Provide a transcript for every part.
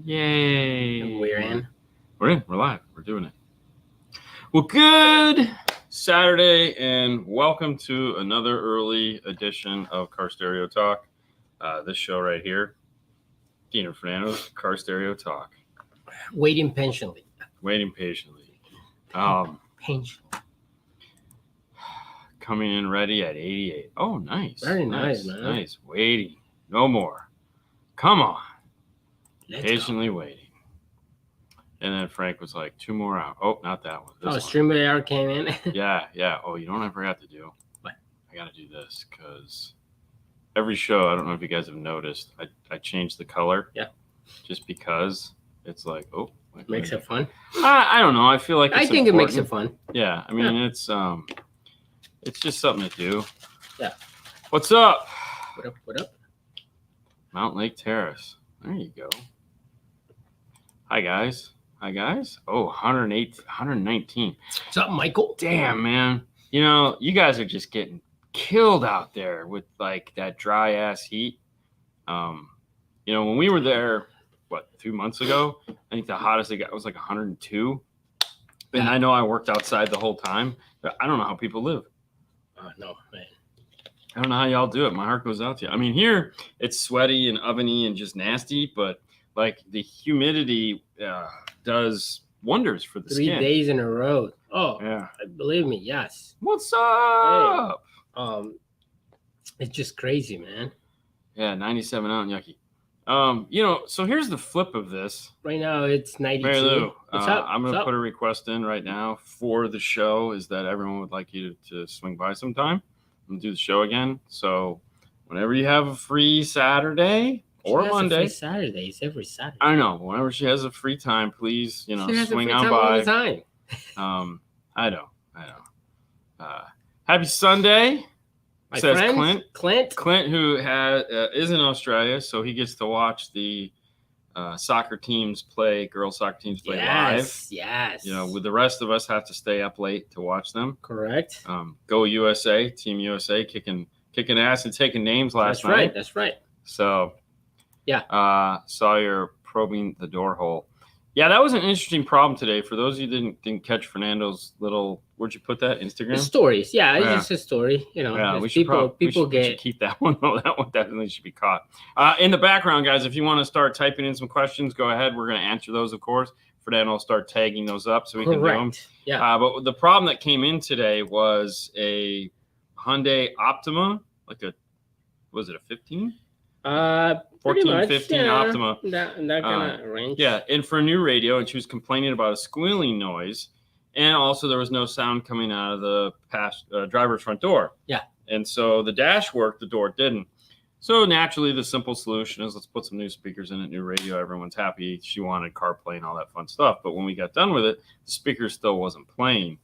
Yay. And we're in. We're in. We're live. We're doing it. Well, good Saturday, and welcome to another early edition of Car Stereo Talk. This show right here, Dean and Fernando's Car Stereo Talk. Waiting patiently. Patiently. Coming in ready at 88. Oh, nice. Very nice, man. Nice. Waiting. No more. Come on. Let's Patiently go. waiting. And then Frank was like, 2 more out. Oh, not that one. This one. Stream of the hour came in. Yeah. Oh, you know what I forgot to do? What? I got to do this because every show, I don't know if you guys have noticed, I changed the color. Yeah. Just because it's like, oh. Makes it fun. I don't know. I feel like I think it makes it fun. Yeah. I mean, it's just something to do. Yeah. What's up? What up? Mount Lake Terrace. There you go. Hi, guys. Oh, 119. What's up, Michael? Damn, man. You know, you guys are just getting killed out there with like that dry ass heat. You know, when we were there, 2 months ago, I think the hottest it got was like 102. And I know I worked outside the whole time, but I don't know how people live. No, man. I don't know how y'all do it. My heart goes out to you. I mean, here it's sweaty and oveny and just nasty, but like the humidity does wonders for the skin. 3 days in a row. Oh, yeah. Believe me, yes. What's up? Hey, it's just crazy, man. Yeah, 97 out and yucky. You know, so here's the flip of this. Right now it's 92. Mary Lou, What's up? I'm going to put a request in right now for the show is that everyone would like you to swing by sometime and do the show again. So whenever you have a free Saturday or Monday. Free Saturdays every Saturday. I know. Whenever she has a free time, please, she has swing a free on time by. all the time. I know. Happy Sunday. My says friend, Clint, who is in Australia, so he gets to watch the girls' soccer teams play live. Yes. You know, with the rest of us have to stay up late to watch them. Correct. Go USA, Team USA, kicking ass and taking names last night. That's right. So, yeah. Saw you're probing the door hole. Yeah, that was an interesting problem today. For those of you who didn't catch Fernando's little, where'd you put that? Instagram? The stories. Yeah, it's just a story. You know, we should keep that one. No, that one definitely should be caught. In the background, guys, if you want to start typing in some questions, go ahead. We're going to answer those, of course. Fernando will start tagging those up so we can do them. Yeah. But the problem that came in today was a Hyundai Optima, was it a 15? 14, 15 Optima. That kind of range. Yeah, and for a new radio, and she was complaining about a squealing noise, and also there was no sound coming out of the driver's front door. Yeah. And so the dash worked, the door didn't. So naturally, the simple solution is let's put some new speakers in it, new radio, everyone's happy. She wanted CarPlay and all that fun stuff. But when we got done with it, the speaker still wasn't playing.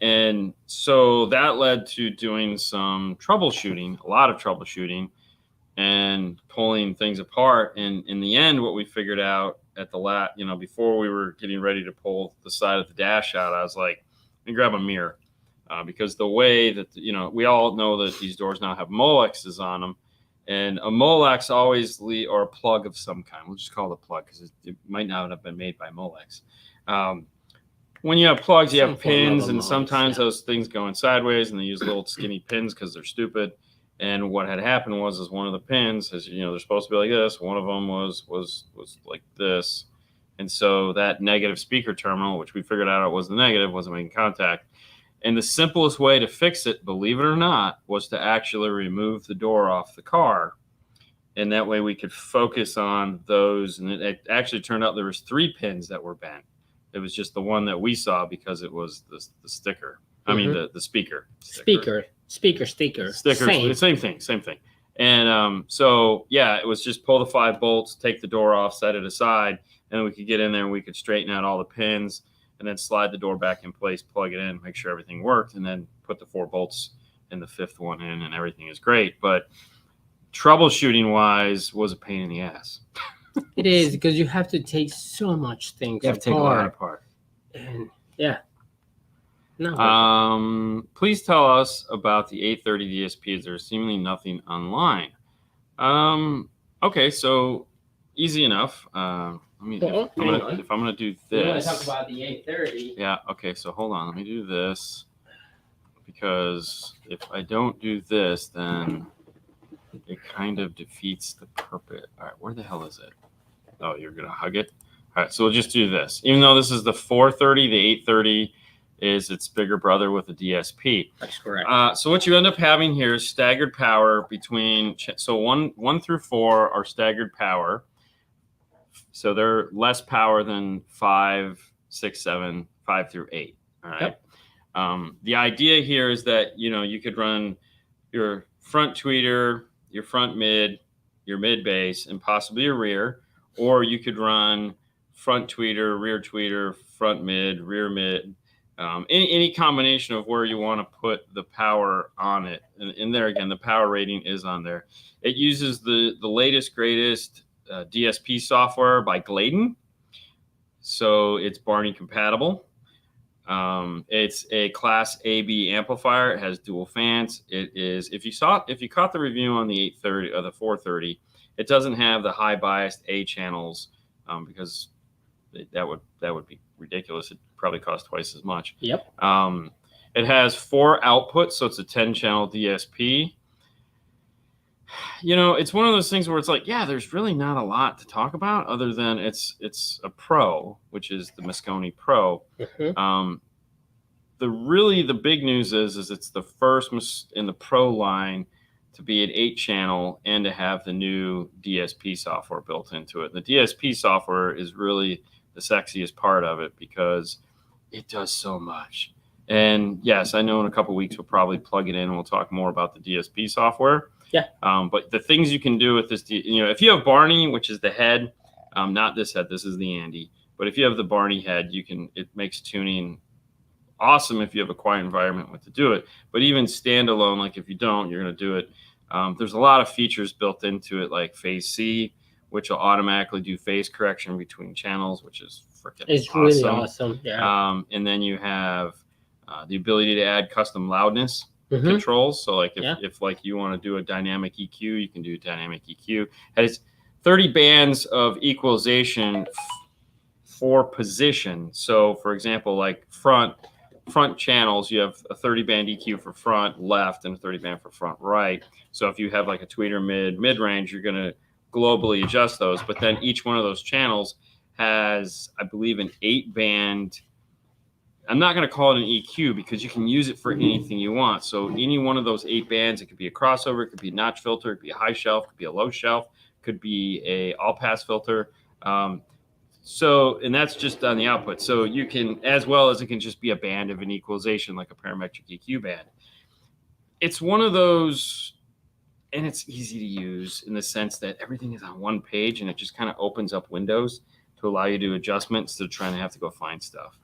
And so that led to doing some troubleshooting, a lot of troubleshooting, and pulling things apart. And in the end, what we figured out at the before we were getting ready to pull the side of the dash out, I was like, let me grab a mirror. Because the way that, we all know that these doors now have Molexes on them. And a Molex or a plug of some kind. We'll just call it a plug because it might not have been made by Molex. When you have plugs, you have pins, and sometimes those things go in sideways, and they use little skinny pins because they're stupid. And what had happened was one of the pins, they're supposed to be like this. One of them was like this. And so that negative speaker terminal, which we figured out it was the negative, wasn't making contact. And the simplest way to fix it, believe it or not, was to actually remove the door off the car. And that way we could focus on those. And it actually turned out there was 3 pins that were bent. It was just the one that we saw because it was the sticker. I mean, the speaker. Sticker. Sticker. Same thing. And so, yeah, it was just pull the 5 bolts, take the door off, set it aside, and then we could get in there and we could straighten out all the pins and then slide the door back in place, plug it in, make sure everything worked, and then put the 4 bolts and the 5th one in, and everything is great. But troubleshooting-wise was a pain in the ass. It is, because you have to take so much things apart. You have to take a lot apart. And, yeah. No. Please tell us about the 830 DSPs. There's seemingly nothing online. Okay, so easy enough. Let me. Well, If I'm gonna do We want this. to talk about the 830. Yeah. Okay. So hold on. Let me do this, because if I don't do this, then it kind of defeats the purpose. All right. Where the hell is it? Oh, you're gonna hug it. All right. So we'll just do this. Even though this is the 430, the 830 is its bigger brother with a DSP. That's correct. So what you end up having here is staggered power between. So one through 4 are staggered power. So they're less power than 5, 6, 7, 5 through 8. All right. Yep. The idea here is that, you could run your front tweeter, your front mid, your mid bass, and possibly your rear, or you could run front tweeter, rear tweeter, front mid, rear mid, any combination of where you want to put the power on it. And there again, the power rating is on there. It uses the latest, greatest DSP software by Gladen, so it's Barney compatible. It's a Class AB amplifier. It has dual fans. It is, if you caught the review on the 830 or the 430, it doesn't have the high biased A channels, because that would be ridiculous. It probably costs twice as much. Yep. It has 4 outputs, so it's a 10-channel DSP. It's one of those things where it's like, yeah, there's really not a lot to talk about other than it's a Pro, which is the Moscone Pro. Mm-hmm. The big news is it's the first in the Pro line to be an 8-channel and to have the new DSP software built into it. The DSP software is really the sexiest part of it because it does so much. And yes, I know in a couple of weeks we'll probably plug it in and we'll talk more about the DSP software. Yeah. But the things you can do with this, if you have Barney, which is the head, not this head, this is the Andy. But if you have the Barney head, it makes tuning awesome if you have a quiet environment to do it. But even standalone, like if you don't, you're going to do it. There's a lot of features built into it, like Phase C, which will automatically do phase correction between channels, which is freaking awesome. It's really awesome. Yeah. And then you have the ability to add custom loudness controls. So like if like you want to do a dynamic EQ, you can do dynamic EQ. It has 30 bands of equalization for position. So for example, like front channels, you have a 30 band EQ for front left and a 30 band for front right. So if you have like a tweeter mid range, you're going to globally adjust those. But then each one of those channels has, I believe, an 8 band. I'm not going to call it an EQ because you can use it for anything you want. So any one of those 8 bands, it could be a crossover, it could be a notch filter, it could be a high shelf, it could be a low shelf, it could be a all pass filter. And that's just on the output. So you can, as well as it can just be a band of an equalization, like a parametric EQ band. It's one of those, and it's easy to use in the sense that everything is on one page and it just kind of opens up windows to allow you to do adjustments instead of trying to have to go find stuff.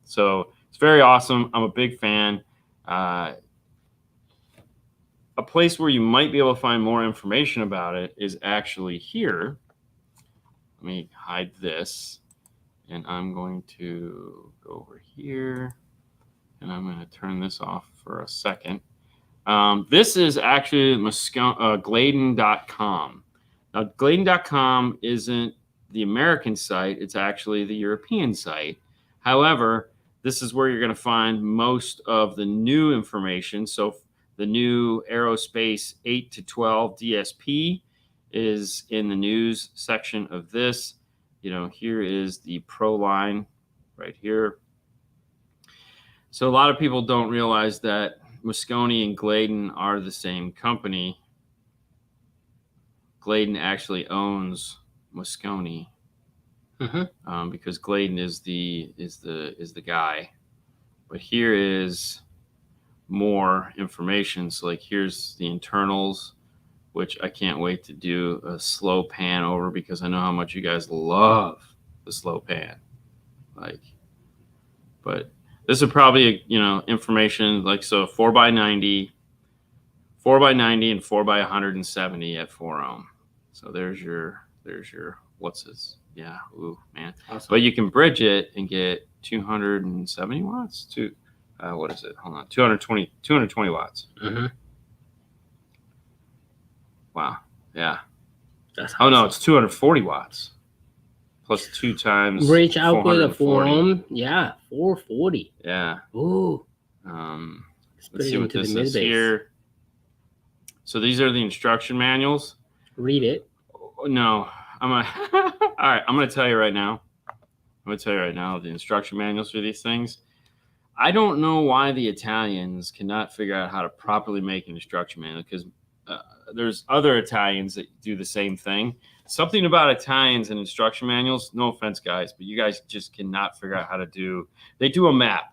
So it's very awesome. I'm a big fan. A place where you might be able to find more information about it is actually here. Let me hide this, and I'm going to go over here, and I'm going to turn this off for a second. This is actually Gladen.com. Now, Gladen.com isn't the American site. It's actually the European site. However, this is where you're going to find most of the new information. So the new Aerospace 8 to 12 DSP is in the news section of this. Here is the Pro line right here. So a lot of people don't realize that Moscone and Gladen are the same company. Gladen actually owns Moscone. Because Gladen is the guy, but here is more information. So like here's the internals, which I can't wait to do a slow pan over because I know how much you guys love the slow pan. But this is probably information like so 4x90, 4x90, and 4x170 at 4 ohm. So there's your what's this? Yeah, ooh, man. Awesome. But you can bridge it and get 270 watts to, what is it? Hold on, 220 watts. Wow, yeah. That's awesome. Oh, no, it's 240 watts. plus 2 times Bridge output of 4 440. ohm. Yeah, 440. Yeah. Ooh. Let's see what this is here. So these are the instruction manuals. Read it. No, I'm gonna. All right, I'm gonna tell you right now. The instruction manuals for these things. I don't know why the Italians cannot figure out how to properly make an instruction manual, because there's other Italians that do the same thing. Something about Italians and instruction manuals, no offense, guys, but you guys just cannot figure out how to do. They do a map.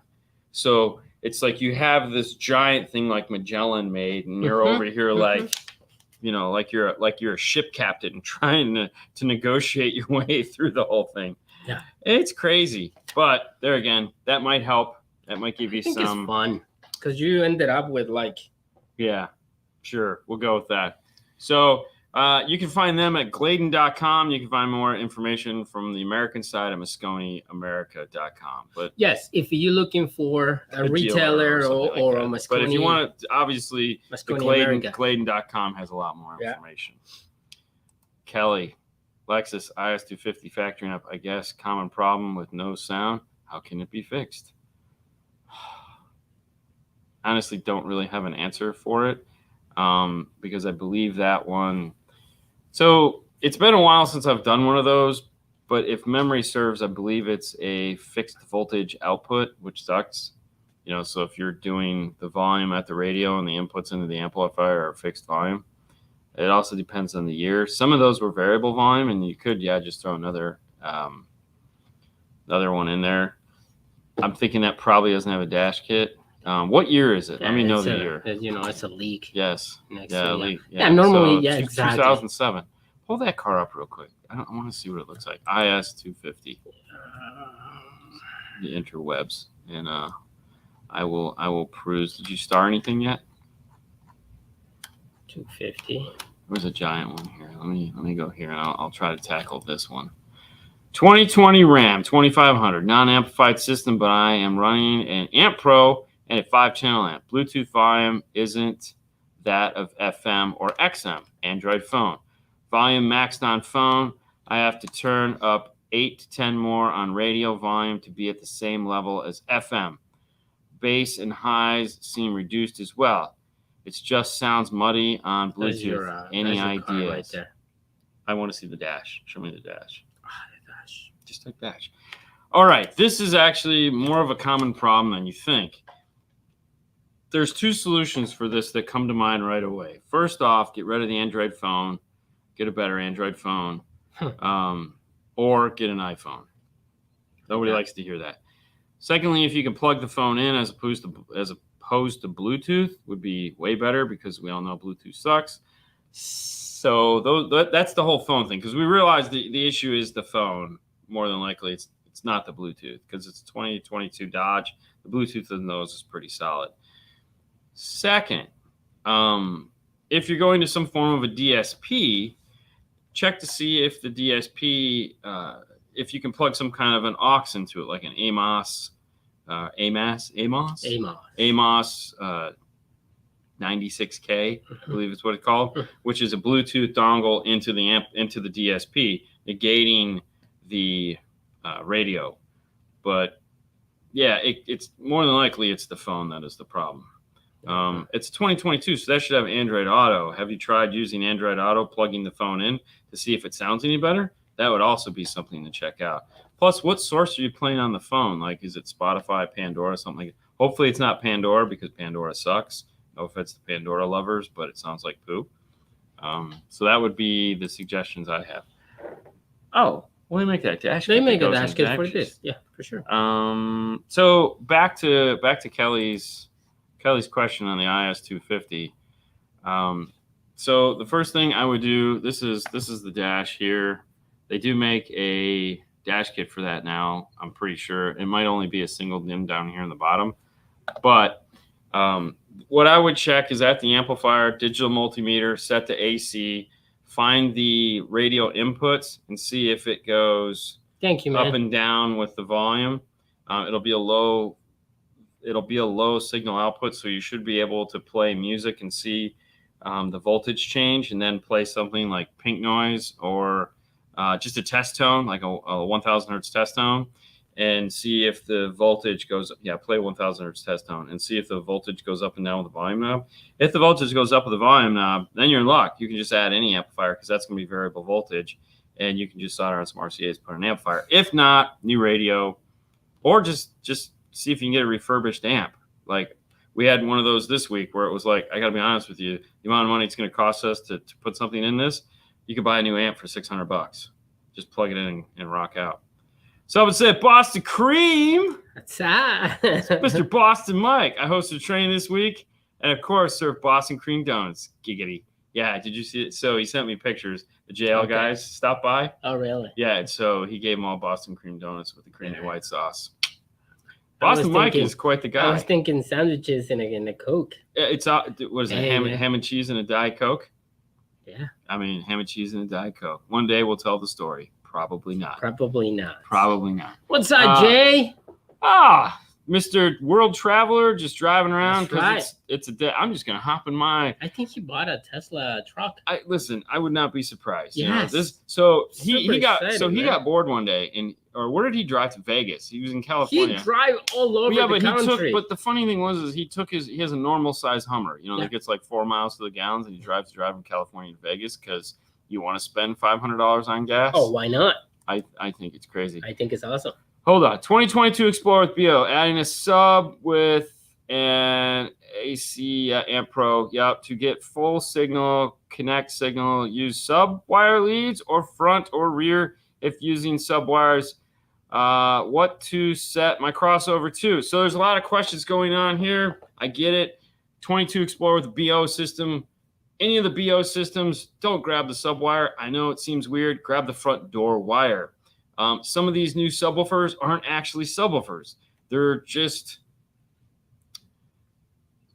So it's like you have this giant thing like Magellan made, and you're over here like, you know, like you're a ship captain trying to negotiate your way through the whole thing. Yeah. It's crazy. But there again, that might help. That might give you I think some it's fun, because you ended up with like. Yeah, sure. We'll go with that. So you can find them at Gladen.com. You can find more information from the American side at MosconiAmerica.com. But yes, if you're looking for a retailer or a Mosconi, but if you want to, obviously, Mosconi Gladen.com has a lot more information. Kelly, Lexus IS250 factoring up, I guess, common problem with no sound. How can it be fixed? Honestly, don't really have an answer for it, because I believe that one. So it's been a while since I've done one of those, but if memory serves, I believe it's a fixed voltage output, which sucks. You know, so if you're doing the volume at the radio and the inputs into the amplifier are fixed volume, it also depends on the year. Some of those were variable volume, and you could, just throw another one in there. I'm thinking that probably doesn't have a dash kit. What year is it? Let me know the year. You know, it's a leak. Yes. Leak. Yeah. Normally, so, exactly. 2007. Pull that car up real quick. I want to see what it looks like. IS250. The interwebs, and I will peruse. Did you star anything yet? 250. There's a giant one here. Let me go here, and I'll try to tackle this one. 2020 Ram 2500 non-amplified system, but I am running an Amp Pro and a 5-channel amp. Bluetooth volume isn't that of FM or XM. Android phone. Volume maxed on phone. I have to turn up 8 to 10 more on radio volume to be at the same level as FM. Bass and highs seem reduced as well. It just sounds muddy on Bluetooth. Any ideas? Right there. I want to see the dash. Show me the dash. Just like dash. All right. This is actually more of a common problem than you think. There's 2 solutions for this that come to mind right away. First off, get rid of the Android phone. Get a better Android phone. Or get an iPhone. Nobody likes to hear that. Secondly, if you can plug the phone in as opposed to Bluetooth, would be way better, because we all know Bluetooth sucks. So that's the whole phone thing, because we realize the issue is the phone. More than likely, it's not the Bluetooth, because it's a 2022 Dodge. The Bluetooth in those is pretty solid. Second, if you're going to some form of a DSP, check to see if the DSP, if you can plug some kind of an aux into it, like an AMOS 96K, I believe is what it's called, which is a Bluetooth dongle into the amp, into the DSP, negating the radio. But yeah, it's more than likely it's the phone that is the problem. It's 2022, so that should have Android Auto. Have you tried using Android Auto, plugging the phone in to see if it sounds any better? That would also be something to check out. Plus, what source are you playing on the phone? Like, is it Spotify, Pandora, something like that? Hopefully it's not Pandora, because Pandora sucks. No offense to Pandora lovers, but it sounds like poop. So that would be the suggestions I have. Oh, well, they make that dash kit. They make a dash kit for this. Yeah, for sure. So back to Kelly's question on the IS250. So the first thing I would do, this is the dash here. They do make a dash kit for that now. I'm pretty sure it might only be a single dim down here in the bottom, but what I would check is at the amplifier, digital multimeter, set to AC, find the radio inputs and see if it goes up and down with the volume. It'll be a low signal output, so you should be able to play music and see the voltage change, and then play something like Pink Noise or just a test tone, like a 1000 hertz test tone, and see if the voltage goes. Yeah, play 1000 hertz test tone and see if the voltage goes up and down with the volume knob. If the voltage goes up with the volume knob, then you're in luck. You can just add any amplifier because that's going to be variable voltage, and you can just solder on some RCAs, put an amplifier. If not, new radio, or just see if you can get a refurbished amp. Like we had one of those this week where it was like, I got to be honest with you, the amount of money it's going to cost us to put something in this, you could buy a new amp for $600. Just plug it in and rock out. Someone said Boston Cream. That's that. Mr. Boston Mike. I hosted a training this week and, of course, served Boston Cream donuts. Giggity. Yeah, did you see it? So he sent me pictures. The JL guys stopped by. Oh, really? Yeah, and so he gave them all Boston Cream donuts with the creamy white sauce. Boston Mike is quite the guy. I was thinking sandwiches and a Coke. It's what is it? Ham and cheese and a Diet Coke? Yeah. I mean, ham and cheese and a Diet Coke. One day we'll tell the story. Probably not. Probably not. Probably not. What's up, Jay? Mr. World Traveler, just driving around because it's a day. I'm just gonna hop in my. I think he bought a Tesla truck. Listen. I would not be surprised. Yes. You know, he got bored one day or where did he drive to Vegas? He was in California. He drive all over the country. But the funny thing was he has a normal size Hummer. You know, that gets like 4 miles to the gallons, and he drives from California to Vegas because you want to spend $500 on gas. Oh, why not? I think it's crazy. I think it's awesome. Hold on. 2022 Explorer with BO, adding a sub with an AC amp pro. Yep. To get full signal, connect signal, use sub wire leads or front or rear if using sub wires. What to set my crossover to? So there's a lot of questions going on here. I get it. 22 Explorer with a BO system. Any of the BO systems, don't grab the sub wire. I know it seems weird. Grab the front door wire. Some of these new subwoofers aren't actually subwoofers. They're just,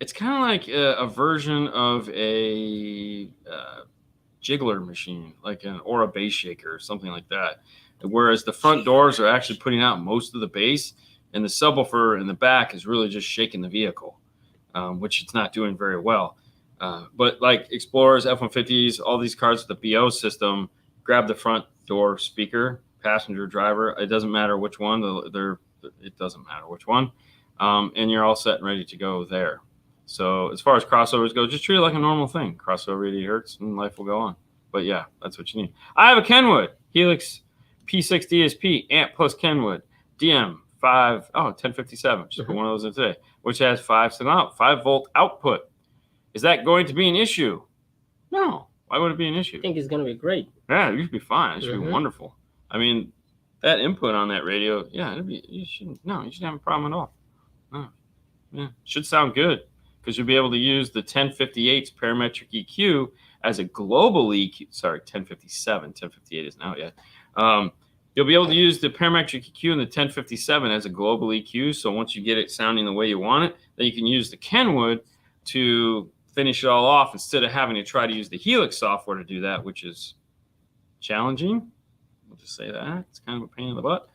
it's kind of like a version of a jiggler machine, or a bass shaker or something like that. Whereas the front doors are actually putting out most of the bass, and the subwoofer in the back is really just shaking the vehicle, which it's not doing very well. But like Explorers, F-150s, all these cars with the BO system, grab the front door speaker, passenger, driver, it doesn't matter which one, it doesn't matter which one, and you're all set and ready to go there. So as far as crossovers go, just treat it like a normal thing. Crossover 80 hertz and life will go on. But yeah, that's what you need. I have a Kenwood Helix P6 DSP amp plus Kenwood DM 1057, just put one of those in today, which has 5 volt output. Is that going to be an issue? No. Why would it be an issue? I think it's going to be great. Yeah, it should be fine. It should be wonderful. I mean, that input on that radio, you shouldn't have a problem at all. No. Yeah, it should sound good because you'll be able to use the 1058's parametric EQ as a global EQ. Sorry, 1057. 1058 isn't out yet. You'll be able to use the parametric EQ in the 1057 as a global EQ. So once you get it sounding the way you want it, then you can use the Kenwood to finish it all off instead of having to try to use the Helix software to do that, which is challenging. We'll just say that. It's kind of a pain in the butt.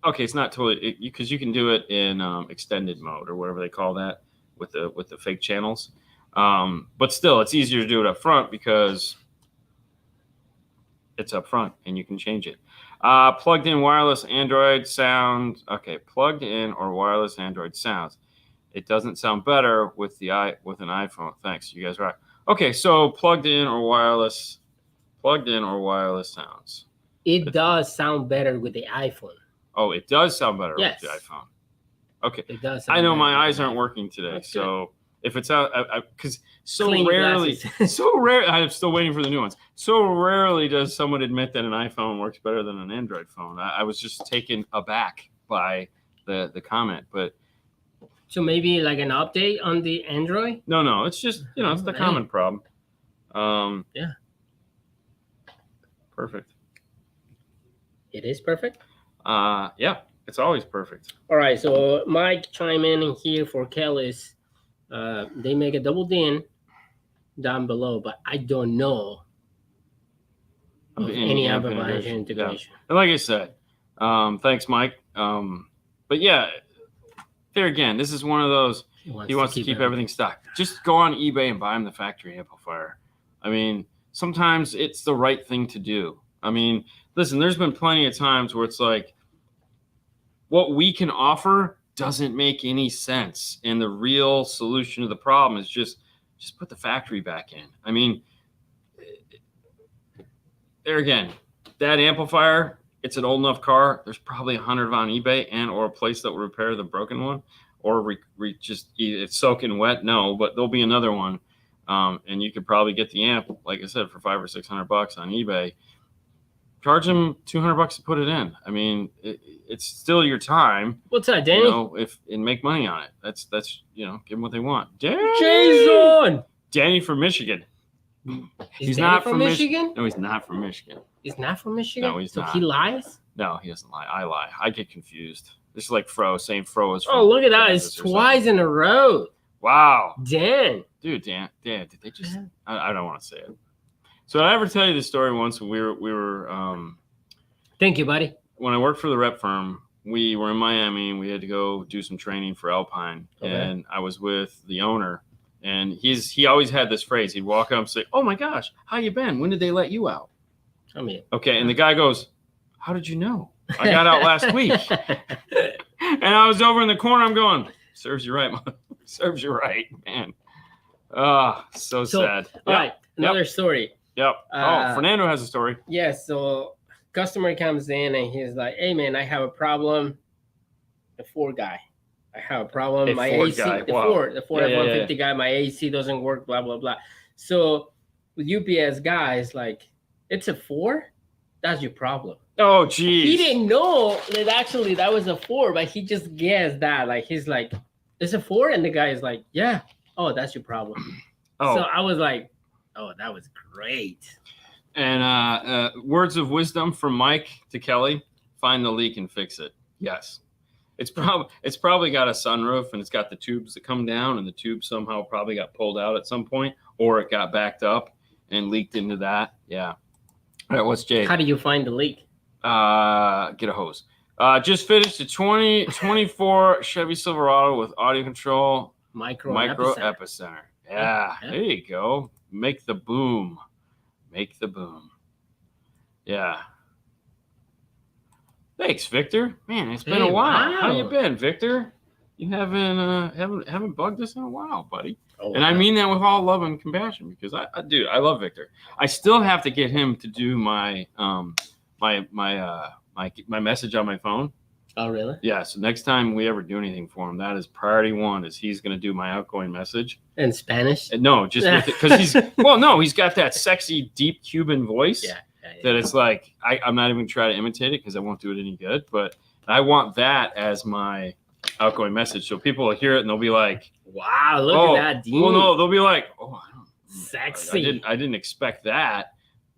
Okay, it's not totally, because you can do it in extended mode or whatever they call that with the fake channels. But still, it's easier to do it up front because it's up front and you can change it. Plugged in wireless Android sound. Okay, plugged in or wireless Android sounds. It doesn't sound better with an iPhone. Thanks, you guys are right. Okay, so plugged in or wireless sounds. It does sound better with the iPhone. Oh, it does sound better with the iPhone. Okay, it does. I know my eyes aren't working today, that's so good. If it's out, because so Clean rarely, I'm still waiting for the new ones. So rarely does someone admit that an iPhone works better than an Android phone. I was just taken aback by the comment, but. So maybe like an update on the Android? No, it's just, it's the common problem. Yeah. Perfect. It is perfect? Yeah, it's always perfect. All right, so Mike chime in here for Kelly's. They make a double DIN down below, but I don't know of any amplifier integration. Yeah. And like I said, thanks, Mike. But yeah, there again, this is one of those, he wants to keep everything stocked. Just go on eBay and buy him the factory amplifier. I mean, sometimes it's the right thing to do. I mean, listen, there's been plenty of times where it's like what we can offer doesn't make any sense. And the real solution to the problem is just put the factory back in. I mean, there again, that amplifier, it's an old enough car. There's probably 100 on eBay and or a place that will repair the broken one, or just it's soaking wet. No, but there'll be another one. And you could probably get the amp, like I said, for $500 or $600 on eBay. Charge them $200 to put it in. I mean, it's still your time. What's that, Danny? You know, and make money on it. That's give them what they want. Jason! Danny from Michigan. He's not from Michigan? No, he's not from Michigan. He's not from Michigan? No, he's so not. He lies? No, he doesn't lie. I lie. I get confused. This is like Fro, same Fro as. Oh, look at that! It's twice in a row. Wow. Dan. Dude, Dan, did they just? I don't want to say it. So I ever tell you the story once when we were. Thank you, buddy. When I worked for the rep firm, we were in Miami and we had to go do some training for Alpine, and I was with the owner. And he always had this phrase. He'd walk up and say, "Oh my gosh, how you been? When did they let you out?" I mean, okay. And the guy goes, "How did you know? I got out last week." And I was over in the corner. I'm going, "Serves you right, man. Serves you right, man." So sad. All right, another story. Yep. Fernando has a story. Yeah. So customer comes in and he's like, "Hey man, I have a problem." The Ford guy. I have a problem. My Ford AC, guy. the Wow. Ford F-150 guy, my AC doesn't work, blah, blah, blah. So with UPS guys, like, it's a 4? That's your problem. Oh, geez. He didn't know that actually that was a 4, but he just guessed that. Like, he's like, it's a 4? And the guy is like, yeah. Oh, that's your problem. Oh. So I was like, oh, that was great. And words of wisdom from Mike to Kelly: find the leak and fix it. Yes. It's probably got a sunroof and it's got the tubes that come down, and the tube somehow probably got pulled out at some point, or it got backed up and leaked into that. Yeah. All right, what's Jay? How do you find the leak? Get a hose. Just finished a 2024 Chevy Silverado with audio control. Micro epicenter. Yeah, there you go. Make the boom. Make the boom. Yeah. Thanks, Victor. Man, it's been a while. Wow. How you been, Victor? You haven't bugged us in a while, buddy. Oh, and I mean that with all love and compassion, because I love Victor. I still have to get him to do my message on my phone. Oh, really? Yeah. So next time we ever do anything for him, that is priority one. Is he's going to do my outgoing message in Spanish? No, just because he's he's got that sexy deep Cuban voice. Yeah. That it's like I'm not even trying to imitate it because I won't do it any good. But I want that as my outgoing message, so people will hear it and they'll be like, "Wow, look at that, Dean!" Well, no, they'll be like, "Oh, sexy." I didn't expect that,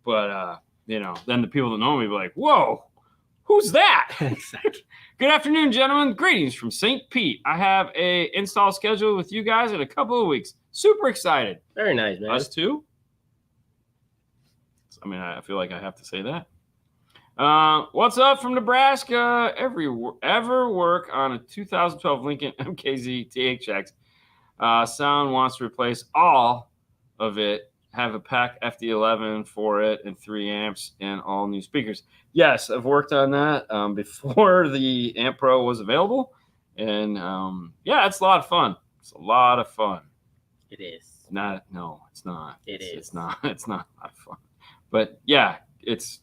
but then the people that know me will be like, "Whoa, who's that?" Exactly. Good afternoon, gentlemen. Greetings from St. Pete. I have a install scheduled with you guys in a couple of weeks. Super excited. Very nice, man. Us too. I mean, I feel like I have to say that. What's up from Nebraska? Ever work on a 2012 Lincoln MKZ THX? Sound wants to replace all of it. Have a pack FD11 for it and 3 amps and all new speakers. Yes, I've worked on that before the Amp Pro was available. And it's a lot of fun. It's a lot of fun. It is. It's not. It's not a lot of fun. But yeah, it's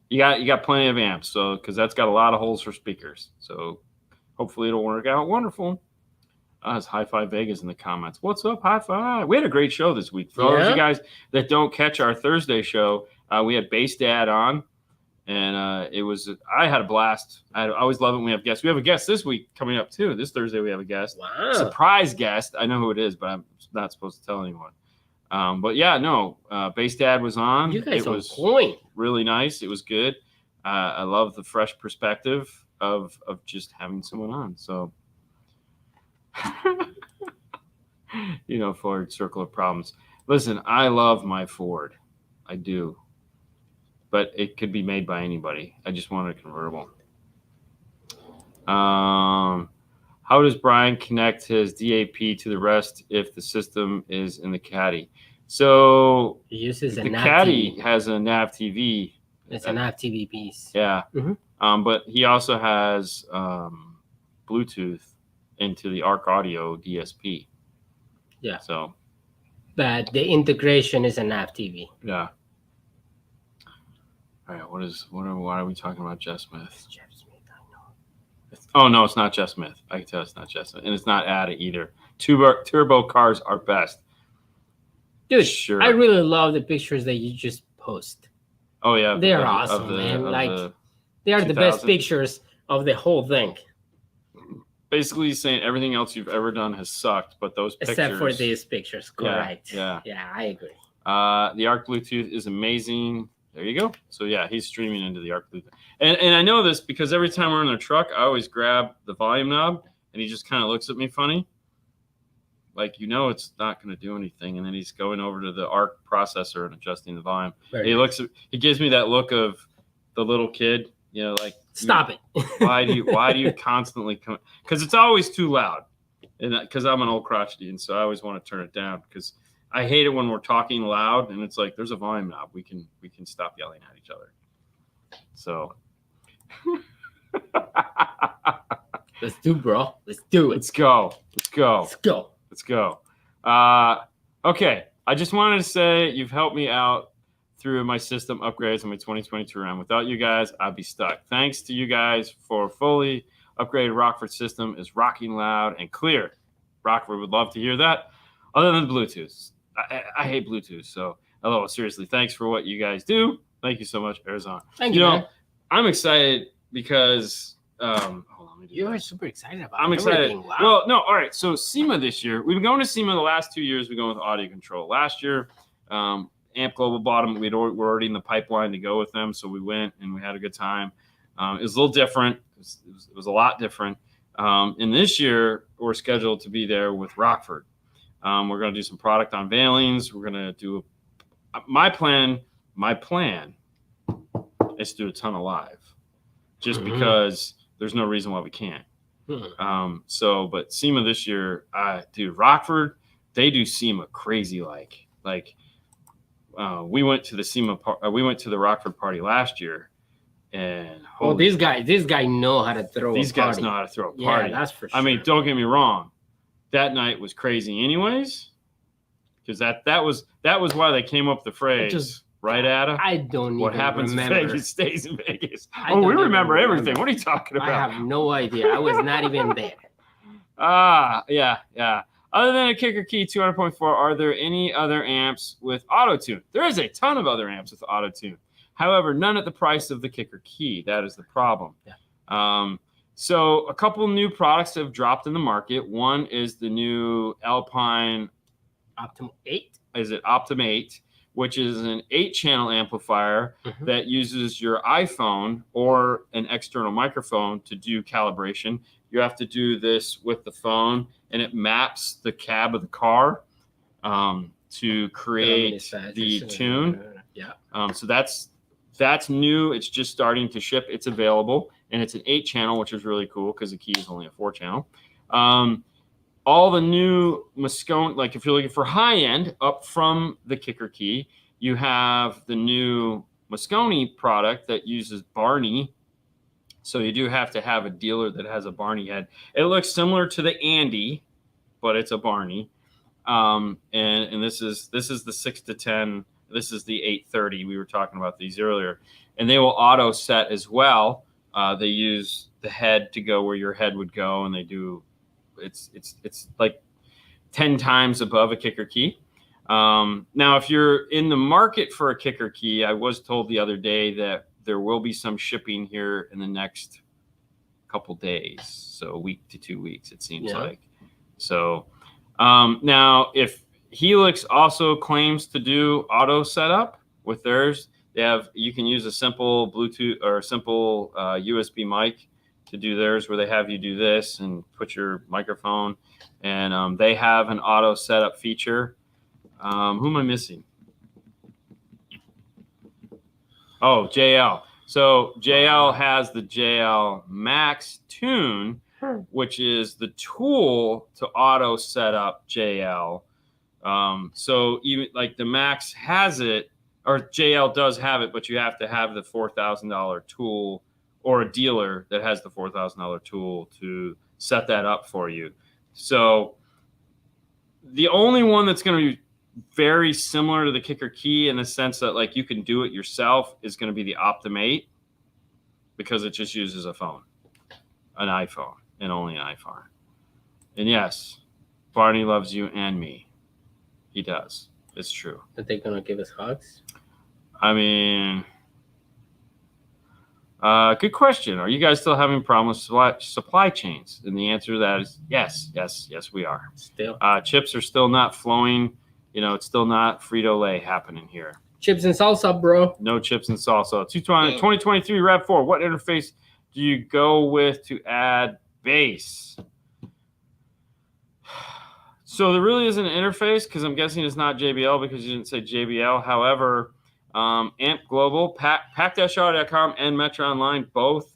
you got plenty of amps, so because that's got a lot of holes for speakers. So hopefully it'll work out wonderful. It's High Five Vegas in the comments. What's up, High Five? We had a great show this week. For all of you guys that don't catch our Thursday show, we had Bass Dad on, and I had a blast. I always love it when we have guests. We have a guest this week coming up too. This Thursday we have a guest. Wow. Surprise guest. I know who it is, but I'm not supposed to tell anyone. But yeah, no, Bass Dad was on. You guys it was point. Really nice. It was good. I love the fresh perspective of just having someone on. So, Ford circle of problems. Listen, I love my Ford. I do. But it could be made by anybody. I just want a convertible. How does Brian connect his DAP to the rest if the system is in the caddy? So It uses a the nav Caddy TV. has a nav TV. It's a nav TV piece. Yeah. Mhm. But he also has Bluetooth into the Arc Audio DSP. Yeah. So. But the integration is a nav TV. Yeah. All right. Why are we talking about Jeff Smith? It's Jeff Smith, I know. Oh no, it's not Jeff Smith. I can tell it's not Jeff Smith, and it's not Ada either. Turbo cars are best. Dude, sure. I really love the pictures that you just post. Oh yeah, they are awesome, man. Like they are the best pictures of the whole thing. Basically saying everything else you've ever done has sucked, but those pictures. Except for these pictures, correct. Yeah, I agree. The Arc Bluetooth is amazing. There you go. So yeah, he's streaming into the Arc Bluetooth. And I know this because every time we're in the truck, I always grab the volume knob and he just kind of looks at me funny. Like, it's not going to do anything. And then he's going over to the Arc processor and adjusting the volume. He gives me that look of the little kid, like, stop it. why do you constantly come? Because it's always too loud. And because I'm an old crotchety. And so I always want to turn it down because I hate it when we're talking loud and it's like, there's a volume knob. We can stop yelling at each other. So. Let's do, bro. Let's do it. Let's go. Okay. I just wanted to say you've helped me out through my system upgrades on my 2022 Ram. Without you guys, I'd be stuck. Thanks to you guys for fully upgraded Rockford system is rocking loud and clear. Rockford would love to hear that. Other than Bluetooth. I hate Bluetooth. So, hello, seriously, thanks for what you guys do. Thank you so much, Arizona. Thank you, man. I'm excited because hold on. You're super excited about I'm excited. Wow. Well, no, all right. So SEMA this year, we've been going to SEMA the last 2 years. We've been going with audio control. Last year, Amp Global bought them. We're already in the pipeline to go with them. So we went and we had a good time. It was a little different. It was a lot different. And this year, we're scheduled to be there with Rockford. We're going to do some product unveilings. We're going to do my plan is to do a ton of live just because there's no reason why we can't. But SEMA this year, dude, Rockford, they do SEMA crazy. We went to the SEMA, we went to the Rockford party last year, and this guy know how to throw. These guys know how to throw a party. Yeah, that's for sure. I mean, don't get me wrong, that night was crazy, anyways, because that was why they came up with the phrase. Right, Adam? I don't what even happens remember. in Vegas stays in Vegas. We remember everything. What are you talking about? I have no idea. I was not even there. Yeah. Other than a kicker key 200.4, are there any other amps with auto tune? There is a ton of other amps with auto tune. However, none at the price of the kicker key. That is the problem. Yeah. So a couple new products have dropped in the market. One is the new Alpine Optima 8. Is it Optima 8? Which is an 8-channel amplifier that uses your iPhone or an external microphone to do calibration. You have to do this with the phone, and it maps the cab of the car to create the tune. Yeah. So that's new. It's just starting to ship. It's available, and it's an 8-channel, which is really cool because the key is only a 4-channel. All the new Moscone, like if you're looking for high end up from the kicker key, you have the new Moscone product that uses Barney. So you do have to have a dealer that has a Barney head. It looks similar to the Andy, but it's a Barney. And this is the 6-10. This is the 830. We were talking about these earlier, and they will auto set as well. They use the head to go where your head would go, and they do. It's like 10 times above a kicker key. Now, if you're in the market for a kicker key, I was told the other day that there will be some shipping here in the next couple days. So a week to 2 weeks, it seems like. So now if Helix also claims to do auto setup with theirs, you can use a simple Bluetooth or a simple USB mic to do theirs, where they have you do this and put your microphone, and they have an auto setup feature. Who am I missing? Oh, JL. So JL has the JL Max Tune, which is the tool to auto set up JL. So even like the Max has it, or JL does have it, but you have to have the $4,000 tool or a dealer that has the $4,000 tool to set that up for you. So the only one that's going to be very similar to the Kicker Key in the sense that like you can do it yourself is going to be the Optima 8 because it just uses a phone, an iPhone, and only an iPhone. And yes, Barney loves you and me. He does. It's true. Are they going to give us hugs? I mean, good question. Are you guys still having problems with supply chains? And the answer to that is yes, we are. Still. Chips are still not flowing. It's still not Frito-Lay happening here. Chips and salsa, bro. No chips and salsa. 2023 RAV4. What interface do you go with to add bass? So there really isn't an interface because I'm guessing it's not JBL because you didn't say JBL. However, Amp Global, pack-audio.com, and Metro Online both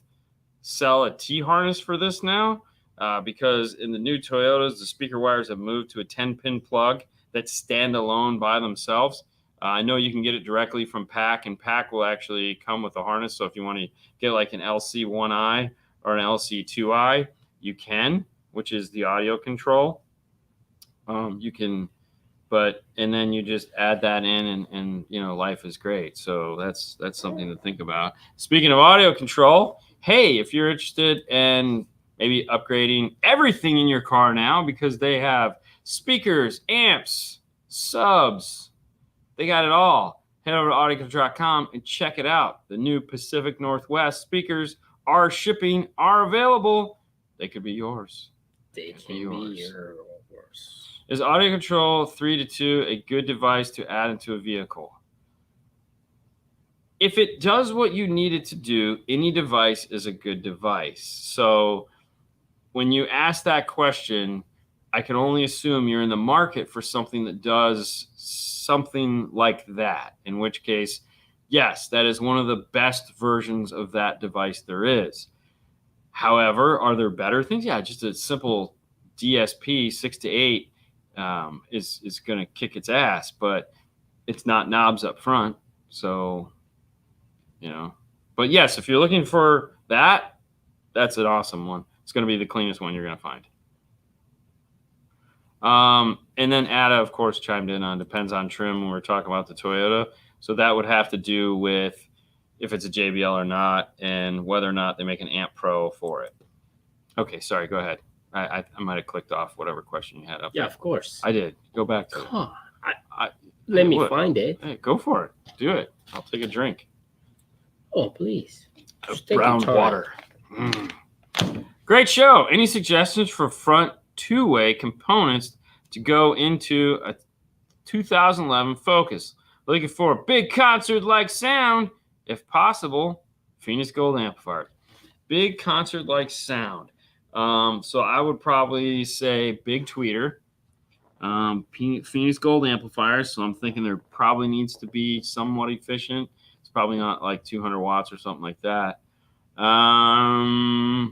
sell a T-harness for this now because in the new Toyotas, the speaker wires have moved to a 10-pin plug that stand alone by themselves. I know you can get it directly from Pack, and Pack will actually come with a harness. So if you want to get like an LC1i or an LC2i, you can, which is the audio control. You can, and then you just add that in and life is great. So that's something to think about. Speaking of audio control, hey, if you're interested in maybe upgrading everything in your car now because they have speakers, amps, subs, they got it all. Head over to audiocontrol.com and check it out. The new Pacific Northwest speakers are shipping, are available. They could be yours. They can be yours. Is audio control 3-2 a good device to add into a vehicle? If it does what you need it to do, any device is a good device. So when you ask that question, I can only assume you're in the market for something that does something like that, in which case, yes, that is one of the best versions of that device there is. However, are there better things? Yeah, just a simple DSP 6 to 8 is going to kick its ass, but it's not knobs up front. So, but yes, if you're looking for that, that's an awesome one. It's going to be the cleanest one you're going to find. And then Ada, of course, chimed in on depends on trim when we're talking about the Toyota. So that would have to do with if it's a JBL or not and whether or not they make an Amp Pro for it. Okay, sorry, go ahead. I might have clicked off whatever question you had up there. Yeah, of course. I did. Go back to it. Let me find it. Hey, go for it. Do it. I'll take a drink. Oh, please. Brown water. Great show. Any suggestions for front two-way components to go into a 2011 Focus? Looking for a big concert-like sound, if possible. Phoenix Gold amplifier. Big concert-like sound. So I would probably say big tweeter, Phoenix Gold amplifiers. So I'm thinking there probably needs to be somewhat efficient. It's probably not like 200 watts or something like that. I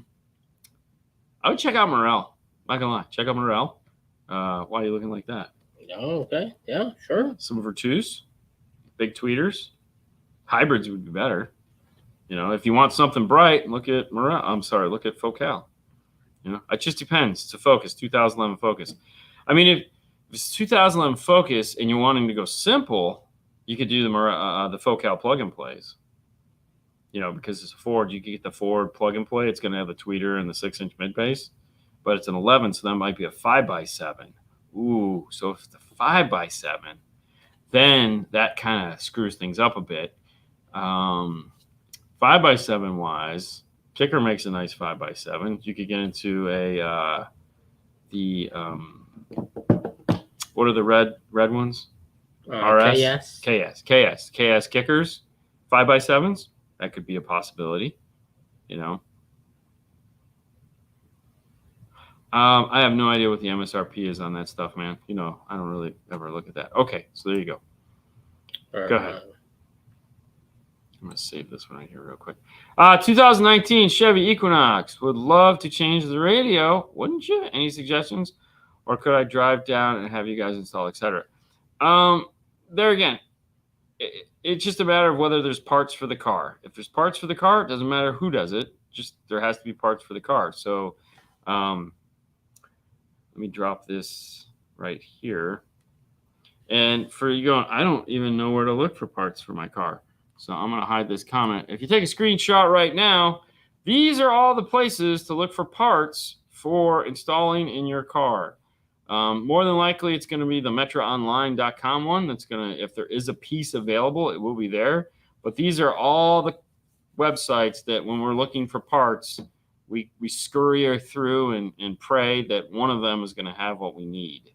would check out Morel. Not gonna lie, check out Morel. Why are you looking like that? Oh, okay. Yeah, sure. Subwoofer 2s, big tweeters, hybrids would be better. If you want something bright, look at Morel. Look at Focal. It just depends. It's a Focus, 2011 Focus. I mean, if it's 2011 Focus and you're wanting to go simple, you could do the Focal plug and plays. Because it's a Ford, you can get the Ford plug and play. It's going to have the tweeter and the 6-inch mid bass, but it's an 11, so that might be a 5x7. Ooh, so if it's a 5x7, then that kind of screws things up a bit. 5x7 wise. Kicker makes a nice 5x7. You could get into what are the red ones? RS? KS kickers, 5x7s. That could be a possibility, I have no idea what the MSRP is on that stuff, man. I don't really ever look at that. Okay, so there you go. Go ahead. I'm going to save this one right here real quick. 2019 Chevy Equinox. Would love to change the radio. Wouldn't you? Any suggestions? or could I drive down and have you guys install, etc.? There again, it's just a matter of whether there's parts for the car. If there's parts for the car, it doesn't matter who does it. Just there has to be parts for the car. So let me drop this right here. And for you going, I don't even know where to look for parts for my car. So I'm going to hide this comment. If you take a screenshot right now, these are all the places to look for parts for installing in your car. More than likely, it's going to be the metroonline.com one. That's going to, if there is a piece available, it will be there. But these are all the websites that when we're looking for parts, we scurry through and pray that one of them is going to have what we need.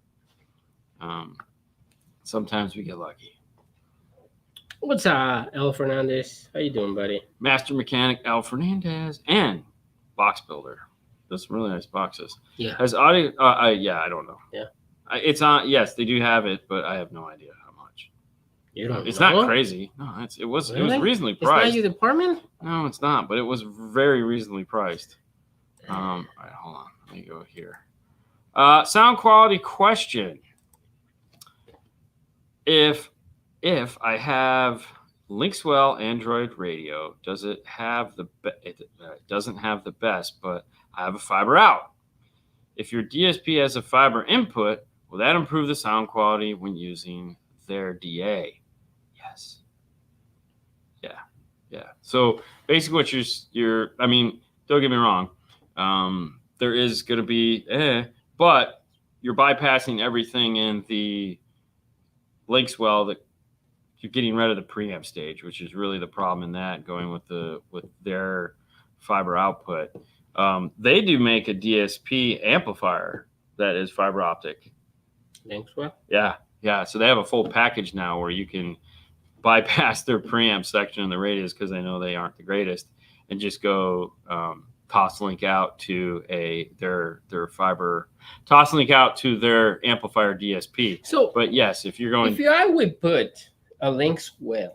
Sometimes we get lucky. What's up, El Fernandez? How you doing, buddy? Master Mechanic El Fernandez and Box Builder. There's some really nice boxes. Yeah. Has audio? Yeah, I don't know. Yeah. It's on. Yes, they do have it, but I have no idea how much. You don't It's know? not crazy. No, it was Really? reasonably It's priced. not your department? No, it's not. But it was very reasonably priced. All right, hold on. Let me go here. Sound quality question. If I have Linkswell Android radio, does it have it doesn't have the best, but I have a fiber out. If your DSP has a fiber input, will that improve the sound quality when using their DA? Yes. Yeah. So basically what you're I mean, don't get me wrong. There is going to be but you're bypassing everything in the Linkswell that you're getting rid of the preamp stage, which is really the problem in that, going with their fiber output. They do make a DSP amplifier that is fiber optic. Linkswell? Yeah. So they have a full package now where you can bypass their preamp section in the radios because they know they aren't the greatest, and just go toss-link out to their fiber, toss-link out to their amplifier DSP. So, but yes, if I would put a Linkswell,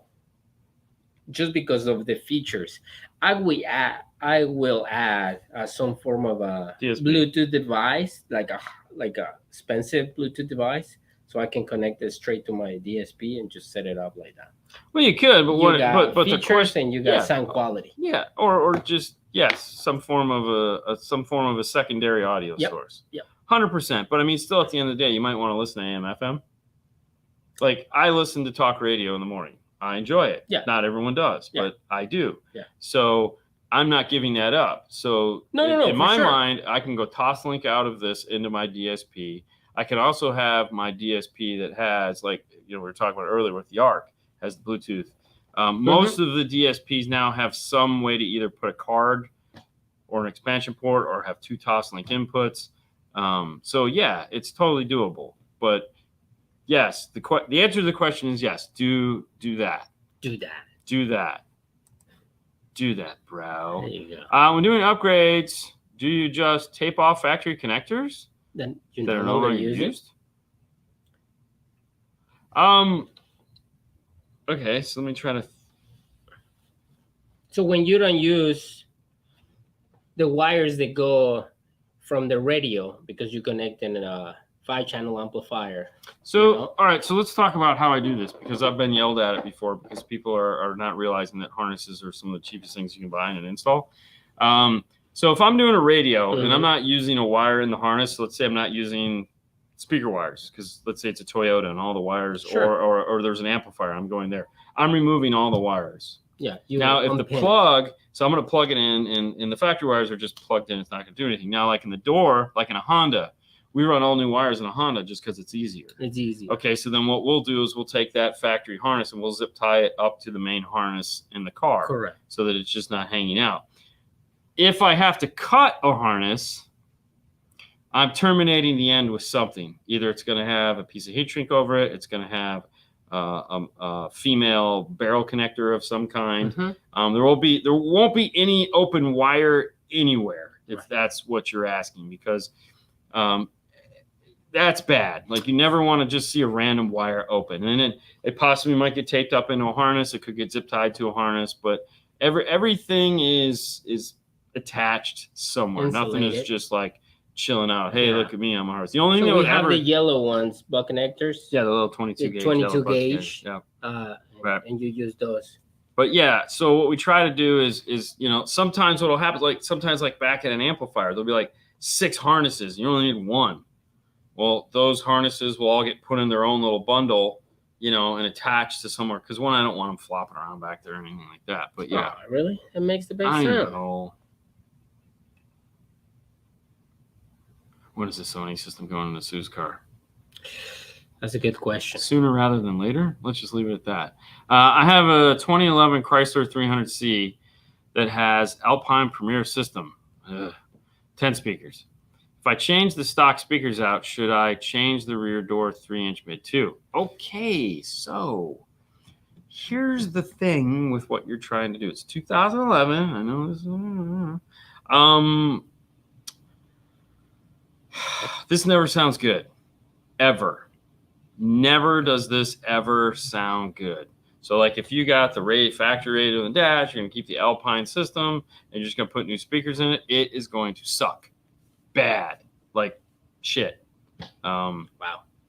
just because of the features, I will add some form of a DSP. Bluetooth device, like a expensive Bluetooth device, so I can connect it straight to my DSP and just set it up like that. Well, you could, but You got but features the question, and you got sound quality. Yeah, or just some form of a secondary audio source. Yep. 100%. But I mean, still at the end of the day, you might want to listen to AM, FM. Like I listen to talk radio in the morning. I enjoy it. Yeah. Not everyone does, but I do. Yeah. So I'm not giving that up. So in my mind, I can go toss link out of this into my DSP. I can also have my DSP that has, like, we were talking about earlier with the ARC, has the Bluetooth. Most of the DSPs now have some way to either put a card or an expansion port or have two toss-link inputs. So, yeah, it's totally doable. But, yes, the answer to the question is yes, do that. Do that. Do that, bro. There you go. When doing upgrades, do you just tape off factory connectors? Then you that are no no longer used. Okay, so let me try to. So when you don't use the wires that go from the radio because you connect in a 5-channel amplifier. So all right, so let's talk about how I do this, because I've been yelled at it before because people are not realizing that harnesses are some of the cheapest things you can buy and install. So if I'm doing a radio and I'm not using a wire in the harness, let's say I'm not using speaker wires, because let's say it's a Toyota and all the wires, or there's an amplifier, I'm going there. I'm removing all the wires. Yeah. Now, if the plug, so I'm going to plug it in, and the factory wires are just plugged in. It's not going to do anything. Now, like in the door, like in a Honda, we run all new wires in a Honda just because it's easier. It's easy. Okay, so then what we'll do is we'll take that factory harness and we'll zip tie it up to the main harness in the car. Correct. So that it's just not hanging out. If I have to cut a harness, I'm terminating the end with something. Either it's going to have a piece of heat shrink over it, it's going to have a female barrel connector of some kind. There won't be any open wire anywhere, if that's what you're asking, because that's bad. Like, you never want to just see a random wire open, and then it possibly might get taped up into a harness. It could get zip tied to a harness, but everything is attached somewhere. Insulated. Nothing is just like chilling out. Hey, Yeah. look at me, I'm a horse. The only thing So that we would have ever the yellow ones, buck connectors. the little 22 the gauge, 22 yellow buck gauge. Yeah. Right. And you use those. But yeah, so what we try to do is sometimes what'll happen, like sometimes like back at an amplifier, there'll be like 6 harnesses. You only need 1. Well, those harnesses will all get put in their own little bundle, and attached to somewhere. Because one, I don't want them flopping around back there or anything like that. But yeah, really, it makes the bass I sound. know. What is the Sony system going in the Sue's car? That's a good question. Sooner rather than later? Let's just leave it at that. I have a 2011 Chrysler 300C that has Alpine Premier system. 10 speakers. If I change the stock speakers out, should I change the rear door 3-inch mid too? Okay, so here's the thing with what you're trying to do. It's 2011. I know this. This never sounds good, ever. Never does this ever sound good. So like if you got the factory radio in the dash, you're going to keep the Alpine system, and you're just going to put new speakers in it, it is going to suck. Bad. Like shit. Wow.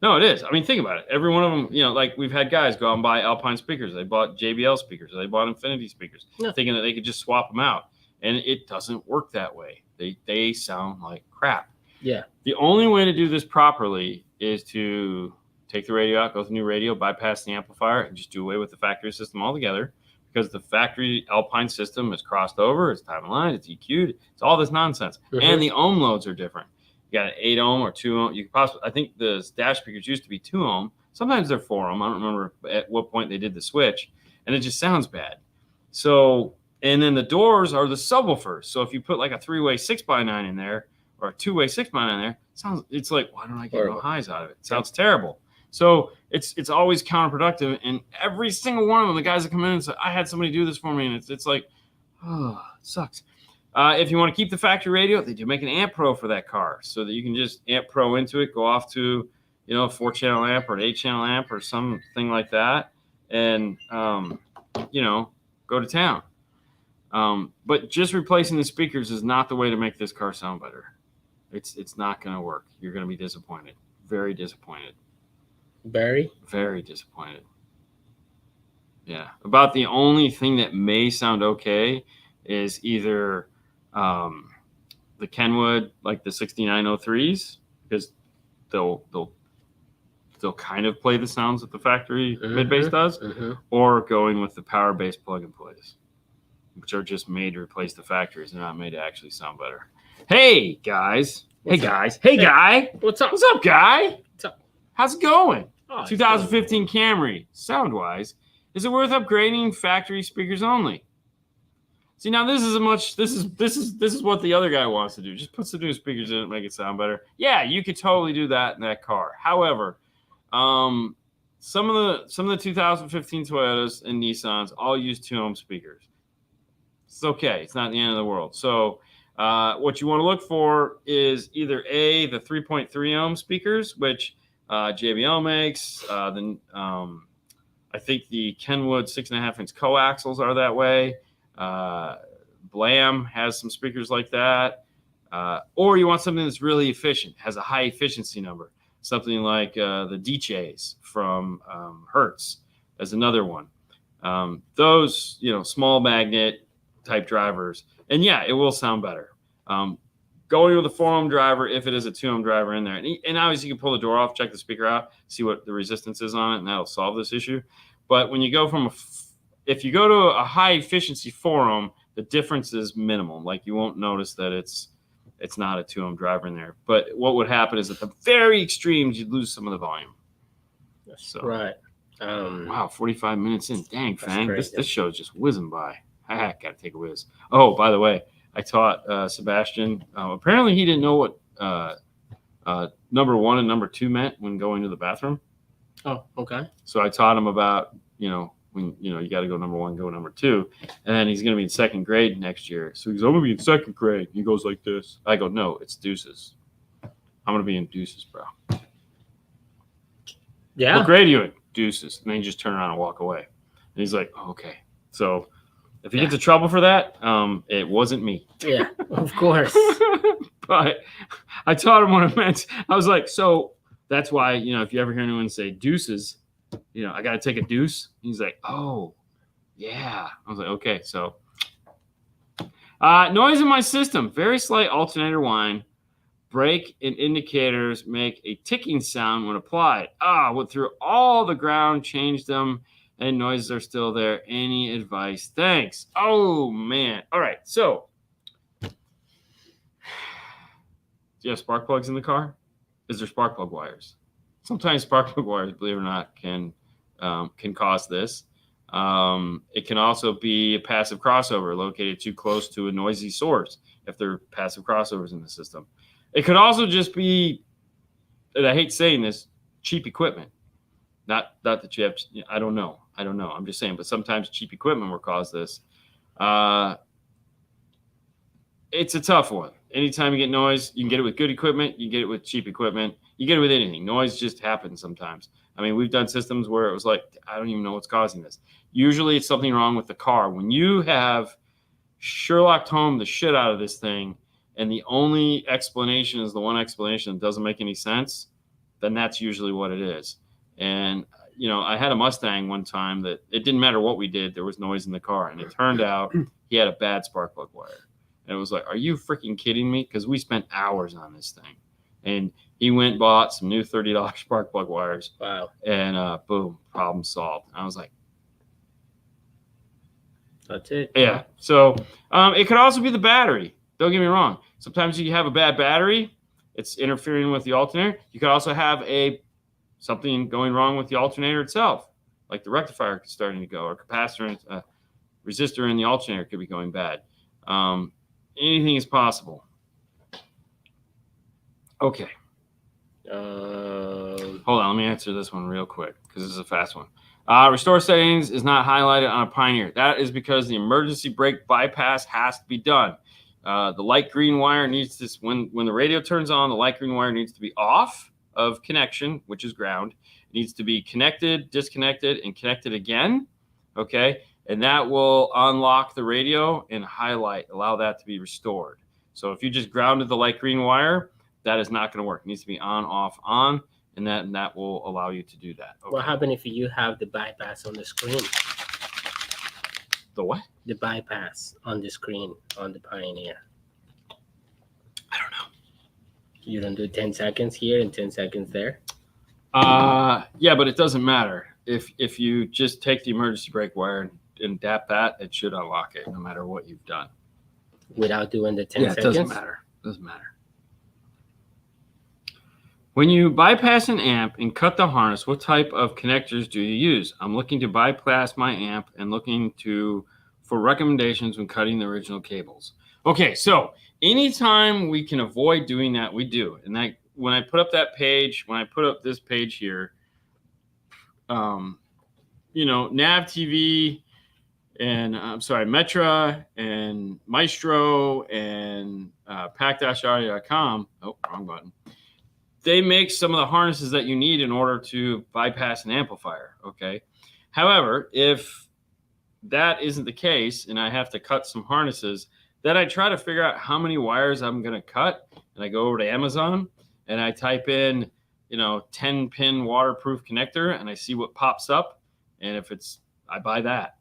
No, it is. I mean, think about it. Every one of them, like we've had guys go out and buy Alpine speakers. They bought JBL speakers. They bought Infinity speakers, thinking that they could just swap them out. And it doesn't work that way. They sound like crap. Yeah. The only way to do this properly is to take the radio out, go with a new radio, bypass the amplifier, and just do away with the factory system altogether, because the factory Alpine system is crossed over, it's time aligned, it's EQ'd, it's all this nonsense. Mm-hmm. And the ohm loads are different. You got an 8 ohm or 2 ohm. You could possibly, I think the dash speakers used to be 2 ohm. Sometimes they're 4 ohm. I don't remember at what point they did the switch, and it just sounds bad. So, and then the doors are the subwoofers. So if you put like a 3-way 6x9 in there, or a 2-way 6x9 in there, it's like, why don't I get no highs out of it? It sounds terrible. So it's always counterproductive. And every single one of them, the guys that come in and say, I had somebody do this for me, and it's like, oh, it sucks. If you want to keep the factory radio, they do make an amp pro for that car, so that you can just amp pro into it, go off to, a 4-channel amp or an 8-channel amp or something like that, and go to town. But just replacing the speakers is not the way to make this car sound better. It's not going to work. You're going to be disappointed. Very disappointed. Very? Very disappointed. Yeah. About the only thing that may sound okay is either the Kenwood, like the 6903s, because they'll kind of play the sounds that the factory mid-bass does, or going with the power bass plug-and-plays, which are just made to replace the factories. They're not made to actually sound better. Hey, guys. Hey, guy. What's up? What's up, guy? What's up? How's it going? Oh, 2015 Camry. Sound-wise, is it worth upgrading factory speakers only? See, now this is what the other guy wants to do. Just put some new speakers in it, make it sound better. Yeah, you could totally do that in that car. However, some of the 2015 Toyotas and Nissans all use 2 ohm speakers. It's okay. It's not the end of the world. So what you want to look for is either the 3.3 ohm speakers, which JBL makes. Then I think the Kenwood 6.5-inch coaxials are that way. Blam has some speakers like that. Or you want something that's really efficient, has a high efficiency number. Something like the DJs from Hertz as another one. Those, small magnet type drivers. And yeah, it will sound better. Going with a 4 ohm driver, if it is a 2 ohm driver in there. And obviously you can pull the door off, check the speaker out, see what the resistance is on it, and that'll solve this issue. But when you go from if you go to a high efficiency 4 ohm, the difference is minimal. Like you won't notice that it's not a 2 ohm driver in there. But what would happen is at the very extremes, you'd lose some of the volume. So, right. Wow, 45 minutes in. Dang, Fang. This show is just whizzing by. I got to take a whiz. Oh, by the way, I taught Sebastian. Apparently, he didn't know what number 1 and number 2 meant when going to the bathroom. Oh, okay. So I taught him about, when, you got to go number 1, go number 2. And then he's going to be in 2nd grade next year. So he goes, I'm going to be in 2nd grade. He goes like this. I go, no, it's deuces. I'm going to be in deuces, bro. Yeah. What grade are you in? Deuces. And then you just turn around and walk away. And he's like, oh, okay. So if he gets in trouble for that, it wasn't me. Yeah, of course. But I taught him what it meant. I was like, so that's why, if you ever hear anyone say deuces, I got to take a deuce. He's like, oh, yeah. I was like, okay. So noise in my system, very slight alternator whine. Brake and indicators make a ticking sound when applied. Went through all the ground, changed them, and noises are still there. Any advice? Thanks. Oh, man. All right. So, do you have spark plugs in the car? Is there spark plug wires? Sometimes spark plug wires, believe it or not, can cause this. It can also be a passive crossover located too close to a noisy source if there are passive crossovers in the system. It could also just be, and I hate saying this, cheap equipment. Not that you have, I don't know. I'm just saying, but sometimes cheap equipment will cause this. It's a tough one. Anytime you get noise, you can get it with good equipment. You get it with cheap equipment. You get it with anything. Noise just happens sometimes. I mean, we've done systems where it was like, I don't even know what's causing this. Usually it's something wrong with the car. When you have Sherlock Holmes the shit out of this thing, and the only explanation is the one explanation that doesn't make any sense, then that's usually what it is. And, I had a Mustang one time that it didn't matter what we did, there was noise in the car. And it turned out he had a bad spark plug wire. And it was like, are you freaking kidding me? Because we spent hours on this thing. And he went and bought some new $30 spark plug wires. Wow. And boom, problem solved. And I was like, that's it. Yeah. So it could also be the battery. Don't get me wrong. Sometimes you have a bad battery. It's interfering with the alternator. You could also have something going wrong with the alternator itself, like the rectifier starting to go, or capacitor, resistor in the alternator could be going bad. Anything is possible. Okay. Hold on. Let me answer this one real quick because this is a fast one. Restore settings is not highlighted on a Pioneer. That is because the emergency brake bypass has to be done. The light green wire needs to, when the radio turns on, the light green wire needs to be off of connection, which is ground. It needs to be connected, disconnected, and connected again. Okay. And that will unlock the radio and allow that to be restored. So if you just grounded the light green wire, that is not going to work. It needs to be on, off, on, and that will allow you to do that. Okay. What happens if you have the bypass on the screen? The what? The bypass on the screen on the Pioneer. I don't know. You don't do 10 seconds here and 10 seconds there? Yeah, but it doesn't matter. If you just take the emergency brake wire and dap that, it should unlock it no matter what you've done. Without doing the 10 seconds? Yeah, it doesn't matter. It doesn't matter. When you bypass an amp and cut the harness, what type of connectors do you use? I'm looking to bypass my amp and looking for recommendations when cutting the original cables. Okay, so anytime we can avoid doing that, we do. And when I put up that page, when I put up this page here, Nav TV and Metra and Maestro and pack-audio.com. Oh, wrong button. They make some of the harnesses that you need in order to bypass an amplifier. Okay. However, if that isn't the case and I have to cut some harnesses, then I try to figure out how many wires I'm going to cut. And I go over to Amazon and I type in, 10-pin waterproof connector and I see what pops up. And if I buy that,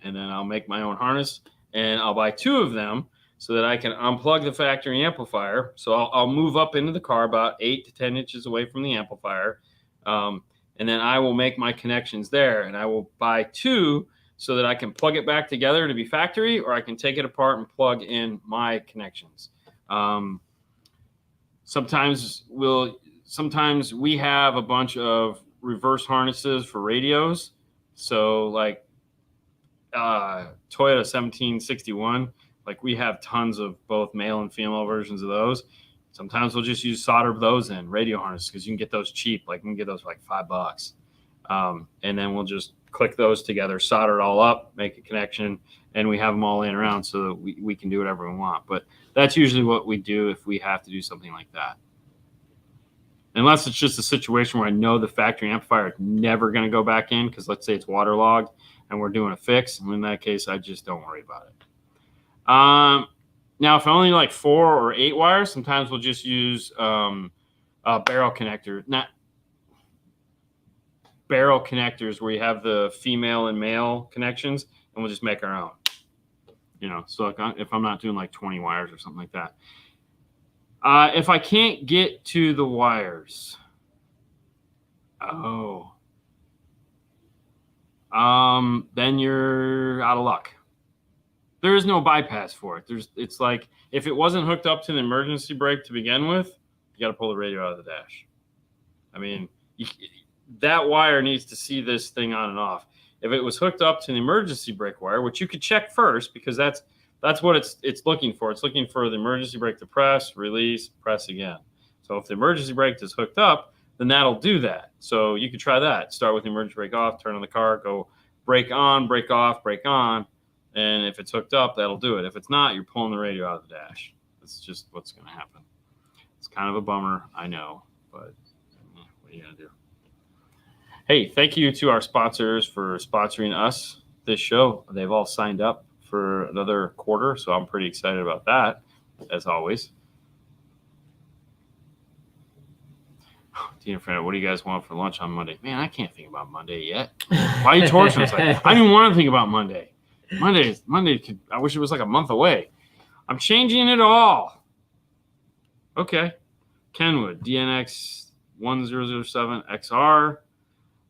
and then I'll make my own harness and I'll buy 2 of them so that I can unplug the factory amplifier. So I'll move up into the car about 8 to 10 inches away from the amplifier. And then I will make my connections there and I will buy 2 so that I can plug it back together to be factory, or I can take it apart and plug in my connections. Sometimes we have a bunch of reverse harnesses for radios. So like Toyota 1761, like we have tons of both male and female versions of those. Sometimes we'll just solder those in radio harnesses because you can get those cheap. Like you can get those for like $5. And then we'll just click those together, solder it all up, make a connection, and we have them all laying around so that we can do whatever we want. But that's usually what we do if we have to do something like that. Unless it's just a situation where I know the factory amplifier is never going to go back in because let's say it's waterlogged and we're doing a fix. And in that case, I just don't worry about it. Now, if I only like 4 or 8 wires, sometimes we'll just use barrel connector, not barrel connectors where you have the female and male connections, and we'll just make our own. So if I'm not doing like 20 wires or something like that. If I can't get to the wires, then you're out of luck. There is no bypass for it. It's like if it wasn't hooked up to the emergency brake to begin with, you got to pull the radio out of the dash. I mean, that wire needs to see this thing on and off. If it was hooked up to the emergency brake wire, which you could check first because that's what it's looking for. It's looking for the emergency brake to press, release, press again. So if the emergency brake is hooked up, then that'll do that. So you could try that. Start with the emergency brake off, turn on the car, go brake on, brake off, brake on. And if it's hooked up, that'll do it. If it's not, you're pulling the radio out of the dash. That's just what's going to happen. It's kind of a bummer, I know, but what are you going to do? Hey, thank you to our sponsors for sponsoring us this show. They've all signed up for another quarter, so I'm pretty excited about that, as always. Dean and Fernando, what do you guys want for lunch on Monday? Man, I can't think about Monday yet. Why are you torturing us? I don't even want to think about Monday. Monday I wish it was like a month away. I'm changing it all. Okay. Kenwood, DNX 1007 XR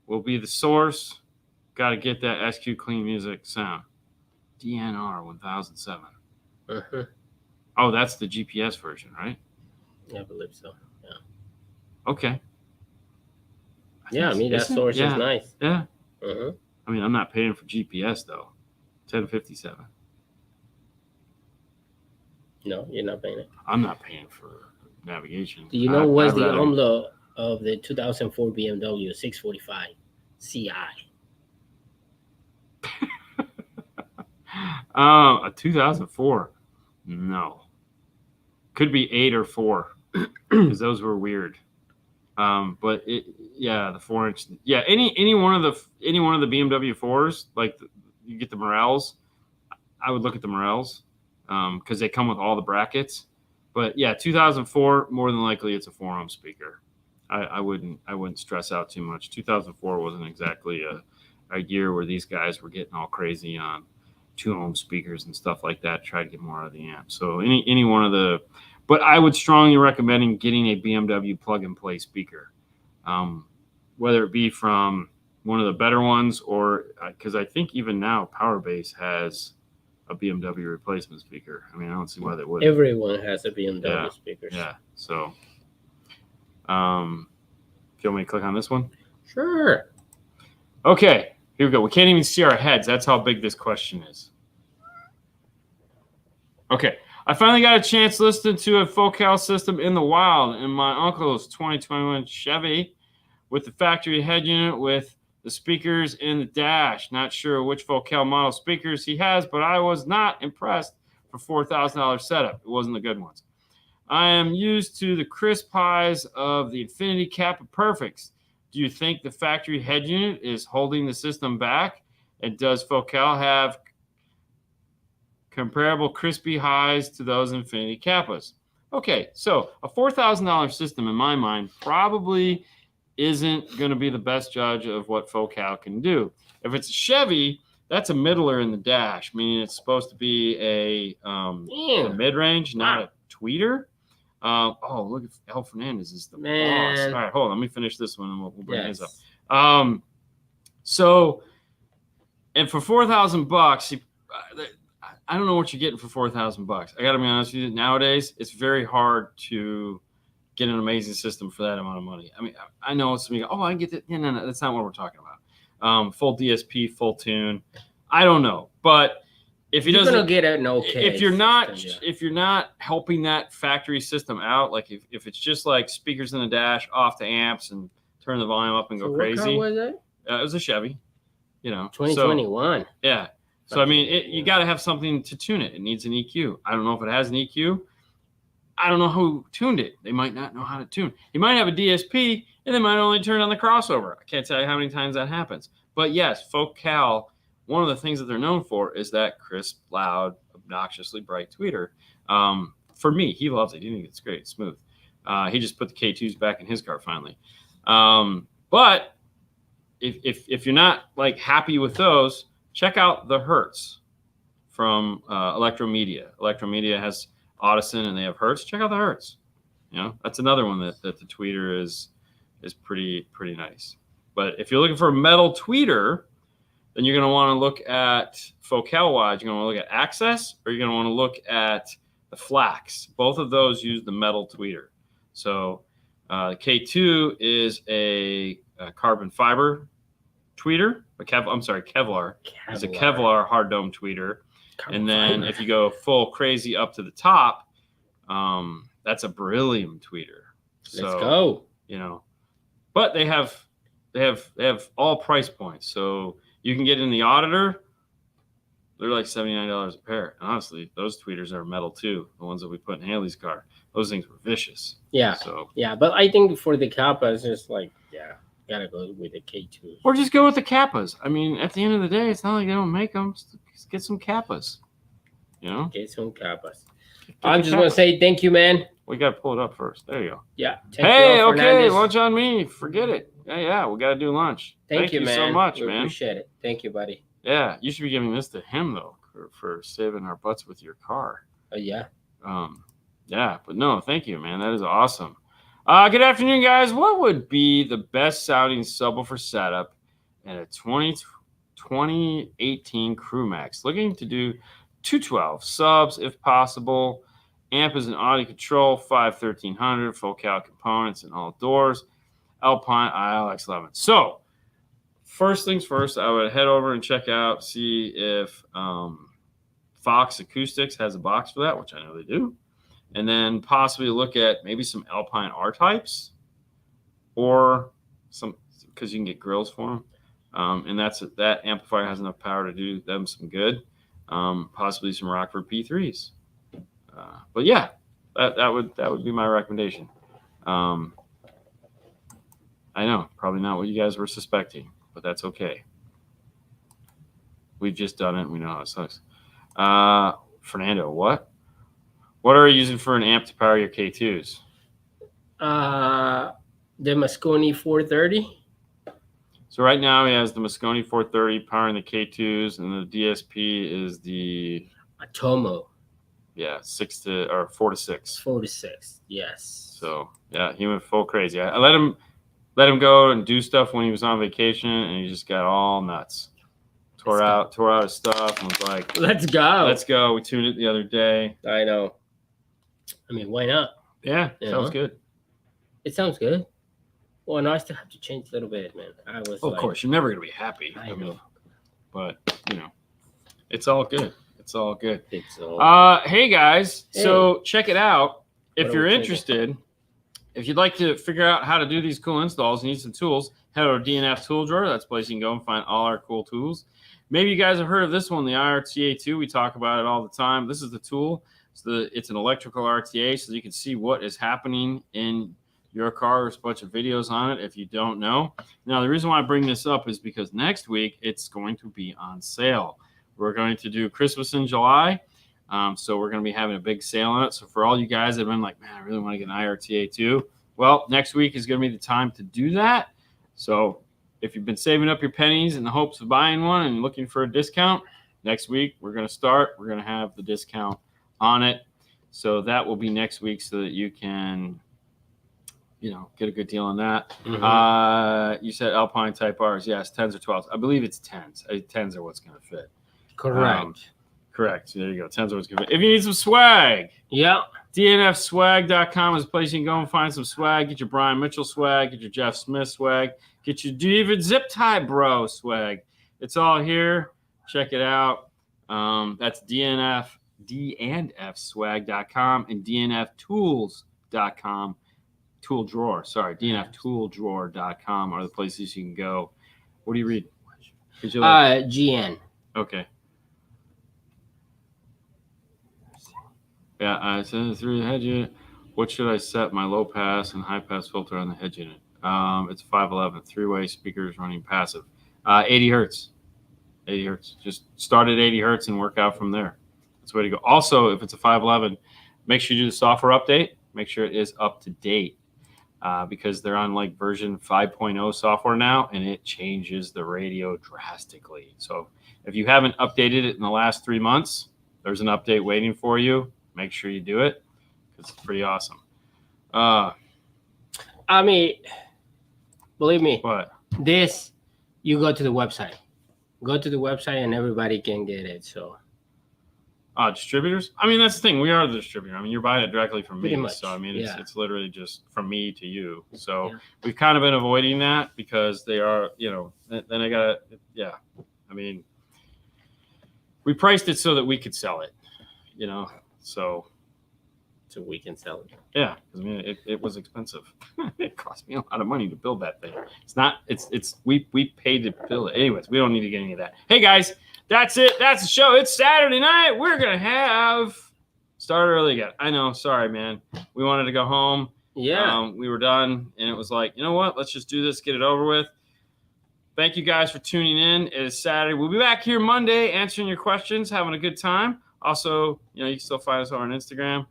will be the source. Got to get that SQ clean music sound. DNR 1007. Uh-huh. Oh, that's the GPS version, right? Yeah, I believe so. Yeah. Okay. I mean, that source is nice. Yeah. Uh-huh. I mean, I'm not paying for GPS, though. 1057. No, you're not paying it. I'm not paying for navigation. Do you know what's the OMLO of the 2004 BMW 645 CI? A 2004. No. Could be 8 or 4 because those were weird. But the 4-inch. Yeah, any one of the BMW 4s, like you get the Morels. I would look at the Morels because they come with all the brackets. But yeah, 2004, more than likely it's a 4-ohm speaker. I wouldn't stress out too much. 2004 wasn't exactly a year where these guys were getting all crazy on 2-ohm speakers and stuff like that. Try to get more out of the amp. So any one of the, but I would strongly recommend getting a BMW plug-and-play speaker, whether it be from one of the better ones or because I think even now Powerbase has a BMW replacement speaker. I mean, I don't see why they wouldn't. Everyone has a BMW speaker. Yeah. So, do you want me to click on this one? Sure. Okay. Here we go. We can't even see our heads. That's how big this question is. Okay. I finally got a chance to listen to a Focal system in the wild in my uncle's 2021 Chevy with the factory head unit with the speakers in the dash. Not sure which Focal model speakers he has, but I was not impressed for $4,000 setup. It wasn't the good ones. I am used to the crisp highs of the Infinity Kappa Perfects. Do you think the factory head unit is holding the system back? And does Focal have comparable crispy highs to those Infinity Kappas? Okay, so a $4,000 system in my mind probably isn't going to be the best judge of what Focal can do. If it's a Chevy, that's a middler in the dash, meaning it's supposed to be a mid-range, not a tweeter. Look at El Fernandez is the boss. All right, hold on. Let me finish this one and we'll bring his up. And for $4,000, I don't know what you're getting for $4,000. I got to be honest with you. Nowadays, it's very hard to get an amazing system for that amount of money. I mean, I know some people go, I can get that. No, that's not what we're talking about. Full DSP, full tune. I don't know, but if he doesn't, gonna get an okay. If you're not helping that factory system out, like if it's just like speakers in the dash, off the amps, and turn the volume up and go crazy. What car was it? It was a Chevy. 2021. So, yeah. So I mean, you got to have something to tune it. It needs an EQ. I don't know if it has an EQ. I don't know who tuned it. They might not know how to tune. You might have a DSP, and they might only turn on the crossover. I can't tell you how many times that happens. But yes, Focal, one of the things that they're known for is that crisp, loud, obnoxiously bright tweeter. For me, he loves it. He thinks it's great. It's smooth. He just put the K2s back in his car finally. But if you're not like happy with those, check out the Hertz from Electromedia. Electromedia has Audison and they have Hertz. Check out the Hertz. You know, that's another one that the tweeter is pretty nice. But if you're looking for a metal tweeter, then you're going to want to look at focal wise. You're going to want to look at Access, or you're going to want to look at the Flax. Both of those use the metal tweeter. So the K2 is a carbon fiber tweeter. Kevlar. It's a Kevlar hard dome tweeter. And then if you go full crazy up to the top, that's a beryllium tweeter. So, let's go. You know, but they have all price points. So you can get in the Auditor. They're like $79 a pair. And honestly, those tweeters are metal too. The ones that we put in Haley's car. Those things were vicious. Yeah. So yeah, but I think for the Kappas, it's like, yeah, gotta go with the K2. Or just go with the Kappas. I mean, at the end of the day, it's not like they don't make them. Just get some Kappas. You know? Get some Kappas. I'm just going to say thank you, man. We got to pull it up first. There you go. Yeah. Hey, okay. Lunch on me. Forget it. Yeah. We got to do lunch. Thank you, man. So much, we man. Appreciate it. Thank you, buddy. Yeah. You should be giving this to him, though, for saving our butts with your car. Yeah. Yeah. But no, thank you, man. That is awesome. Good afternoon, guys. What would be the best sounding subwoofer setup in a 2018 Crew Max? Looking to do 212 subs if possible. Amp is an Audi Control 51300, focal components and all doors. Alpine ILX11. So, first things first, I would head over and check out, see if Fox Acoustics has a box for that, which I know they do. And then possibly look at maybe some Alpine R-types or some, because you can get grills for them. And that amplifier has enough power to do them some good. Possibly some Rockford P3s. But yeah, that would be my recommendation. I know, probably not what you guys were suspecting, but that's okay. We've just done it and we know how it sucks. Fernando, what are you using for an amp to power your K2s? The Mosconi 430. So right now he has the Mosconi 430 powering the K2s, and the DSP is the Atomo. Yeah, 4 to 6. 4 to 6, yes. So yeah, he went full crazy. I let him go and do stuff when he was on vacation, and he just got all nuts. Tore out his stuff, and was like, "Let's go." We tuned it the other day. I know. I mean, why not? Yeah, sounds good. It sounds good. Well, no, I still have to change a little bit, man. Of course, you're never gonna be happy. I know. But it's all good. It's all good. Hey guys, so check it out. If you're interested, if you'd like to figure out how to do these cool installs, need some tools, head over to DNF tool drawer. That's a place you can go and find all our cool tools. Maybe you guys have heard of this one, the IRTA2. We talk about it all the time. This is the tool. It's an electrical RTA, so you can see what is happening in your car. There's a bunch of videos on it if you don't know. Now, the reason why I bring this up is because next week it's going to be on sale. We're going to do Christmas in July, so we're going to be having a big sale on it. So for all you guys that have been like, man, I really want to get an IRTA2, well, next week is going to be the time to do that. So if you've been saving up your pennies in the hopes of buying one and looking for a discount, next week we're going to have the discount on it. So that will be next week so that you can, get a good deal on that. Mm-hmm. You said Alpine Type Rs. Yes, 10s or 12s. I believe it's 10s. 10s are what's going to fit. Correct. Correct. So there you go. 10s are what's going to fit. If you need some swag, DNFswag.com is a place you can go and find some swag. Get your Brian Mitchell swag. Get your Jeff Smith swag. Get your David Zip Tie Bro swag. It's all here. Check it out. That's DNFswag.com and DNFtools.com. Tool drawer. Sorry, DNFtooldrawer.com are the places you can go. What do you read? GN. Okay. Yeah, I sent it through the head unit. What should I set my low pass and high pass filter on the head unit? It's 511, 3-way speakers running passive. 80 hertz. 80 hertz. Just start at 80 hertz and work out from there. That's the way to go. Also, if it's a 511, make sure you do the software update. Make sure it is up to date because they're on like version 5.0 software now, and it changes the radio drastically. So if you haven't updated it in the last 3 months, there's an update waiting for you. Make sure you do it because it's pretty awesome. I mean, believe me, What? this, you go to the website. Go to the website and everybody can get it. So Distributors? I mean, that's the thing. We are the distributor. I mean, you're buying it directly from me. Pretty much, So, I mean, yeah. it's literally just from me to you. So Yeah. we've kind of been avoiding that because they are, you know, then I got to, yeah. I mean, we priced it so that we could sell it, you know, so we can sell it. yeah, I mean, it was expensive. It cost me a lot of money to build that thing. We paid to build it. Anyways, we don't need to get any of that. Hey guys, that's it. That's the show. It's Saturday night. We're gonna have start early again. I know. Sorry, man. We wanted to go home. Yeah. We were done, and it was like, you know what? Let's just do this. Get it over with. Thank you guys for tuning in. It is Saturday. We'll be back here Monday answering your questions, having a good time. Also, you know, you can still find us on Instagram.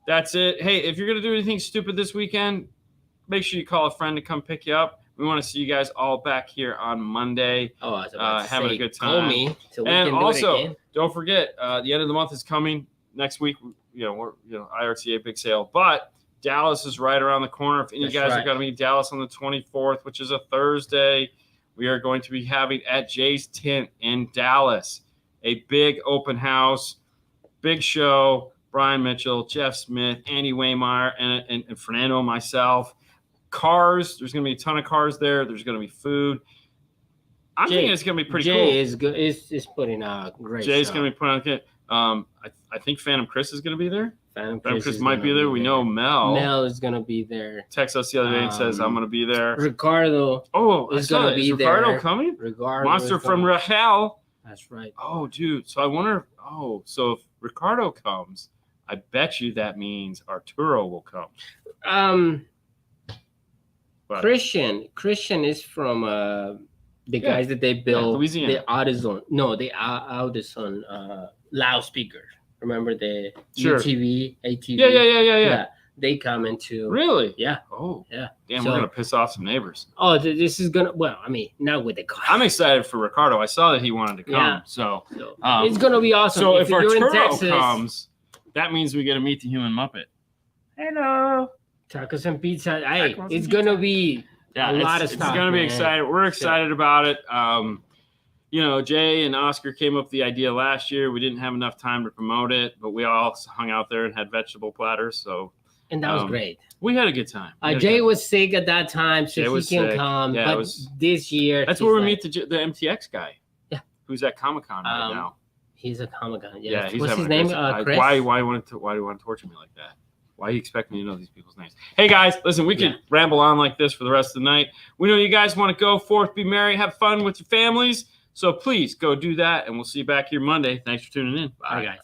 That's it. Hey, if you're going to do anything stupid this weekend, make sure you call a friend to come pick you up. We want to see you guys all back here on Monday. Oh, I was about to having say, a good call time. me so we And can do also, it again. don't forget, the end of the month is coming next week. We're IRTA big sale, but Dallas is right around the corner. If any of you guys are going to be in Dallas on the 24th, which is a Thursday, we are going to be having at Jay's Tint in Dallas a big open house, big show. Brian Mitchell, Jeff Smith, Andy Waymeyer, and Fernando and myself. Cars. There's going to be a ton of cars there. There's going to be food. I'm thinking it's going to be pretty cool. Jay is good. Is putting out great. Jay's going to be putting out good. I think Phantom Chris is going to be there. Phantom Chris might be there. We know Mel. Mel is going to be there. Texted us the other day and says, I'm going to be there. Ricardo. Oh, is going to be is Ricardo there. coming? Ricardo Monster from Rachel. That's right. Oh, dude. So I wonder. So if Ricardo comes, I bet you that means Arturo will come. But Christian is from the guys that they built Louisiana. the Audison. No, the Audison loudspeaker. Remember the Sure. ATV? Yeah. They come into Really? Yeah. Oh, yeah. damn, So- we're gonna piss off some neighbors. Oh, this is gonna. Well, I mean, not with the car. I'm excited for Ricardo. I saw that he wanted to come. Yeah. So So, Um, it's gonna be awesome. if you're in Arturo Texas, comes, that means we get to meet the human Muppet. Hello. tacos and pizza. Hey, Tacos and it's gonna be Yeah, a lot of it's stuff. gonna be man. exciting. We're excited about it. Jay and Oscar came up with the idea last year. We didn't have enough time to promote it, but we all hung out there and had vegetable platters. So And that was great. we had a good time. Jay was sick at that time, so Jay he was can sick. come. Yeah, but this year, That's he's where we like, meet the MTX guy. Yeah. Who's at Comic-Con right now. He's a Comic-Con. Yeah, he's What's having his a name? great time. Chris? Why do you want to torture me like that? Why do you expect me to know these people's names? Hey guys, listen, we could ramble on like this for the rest of the night. We know you guys want to go forth, be merry, have fun with your families. So please go do that, and we'll see you back here Monday. Thanks for tuning in. Bye, guys.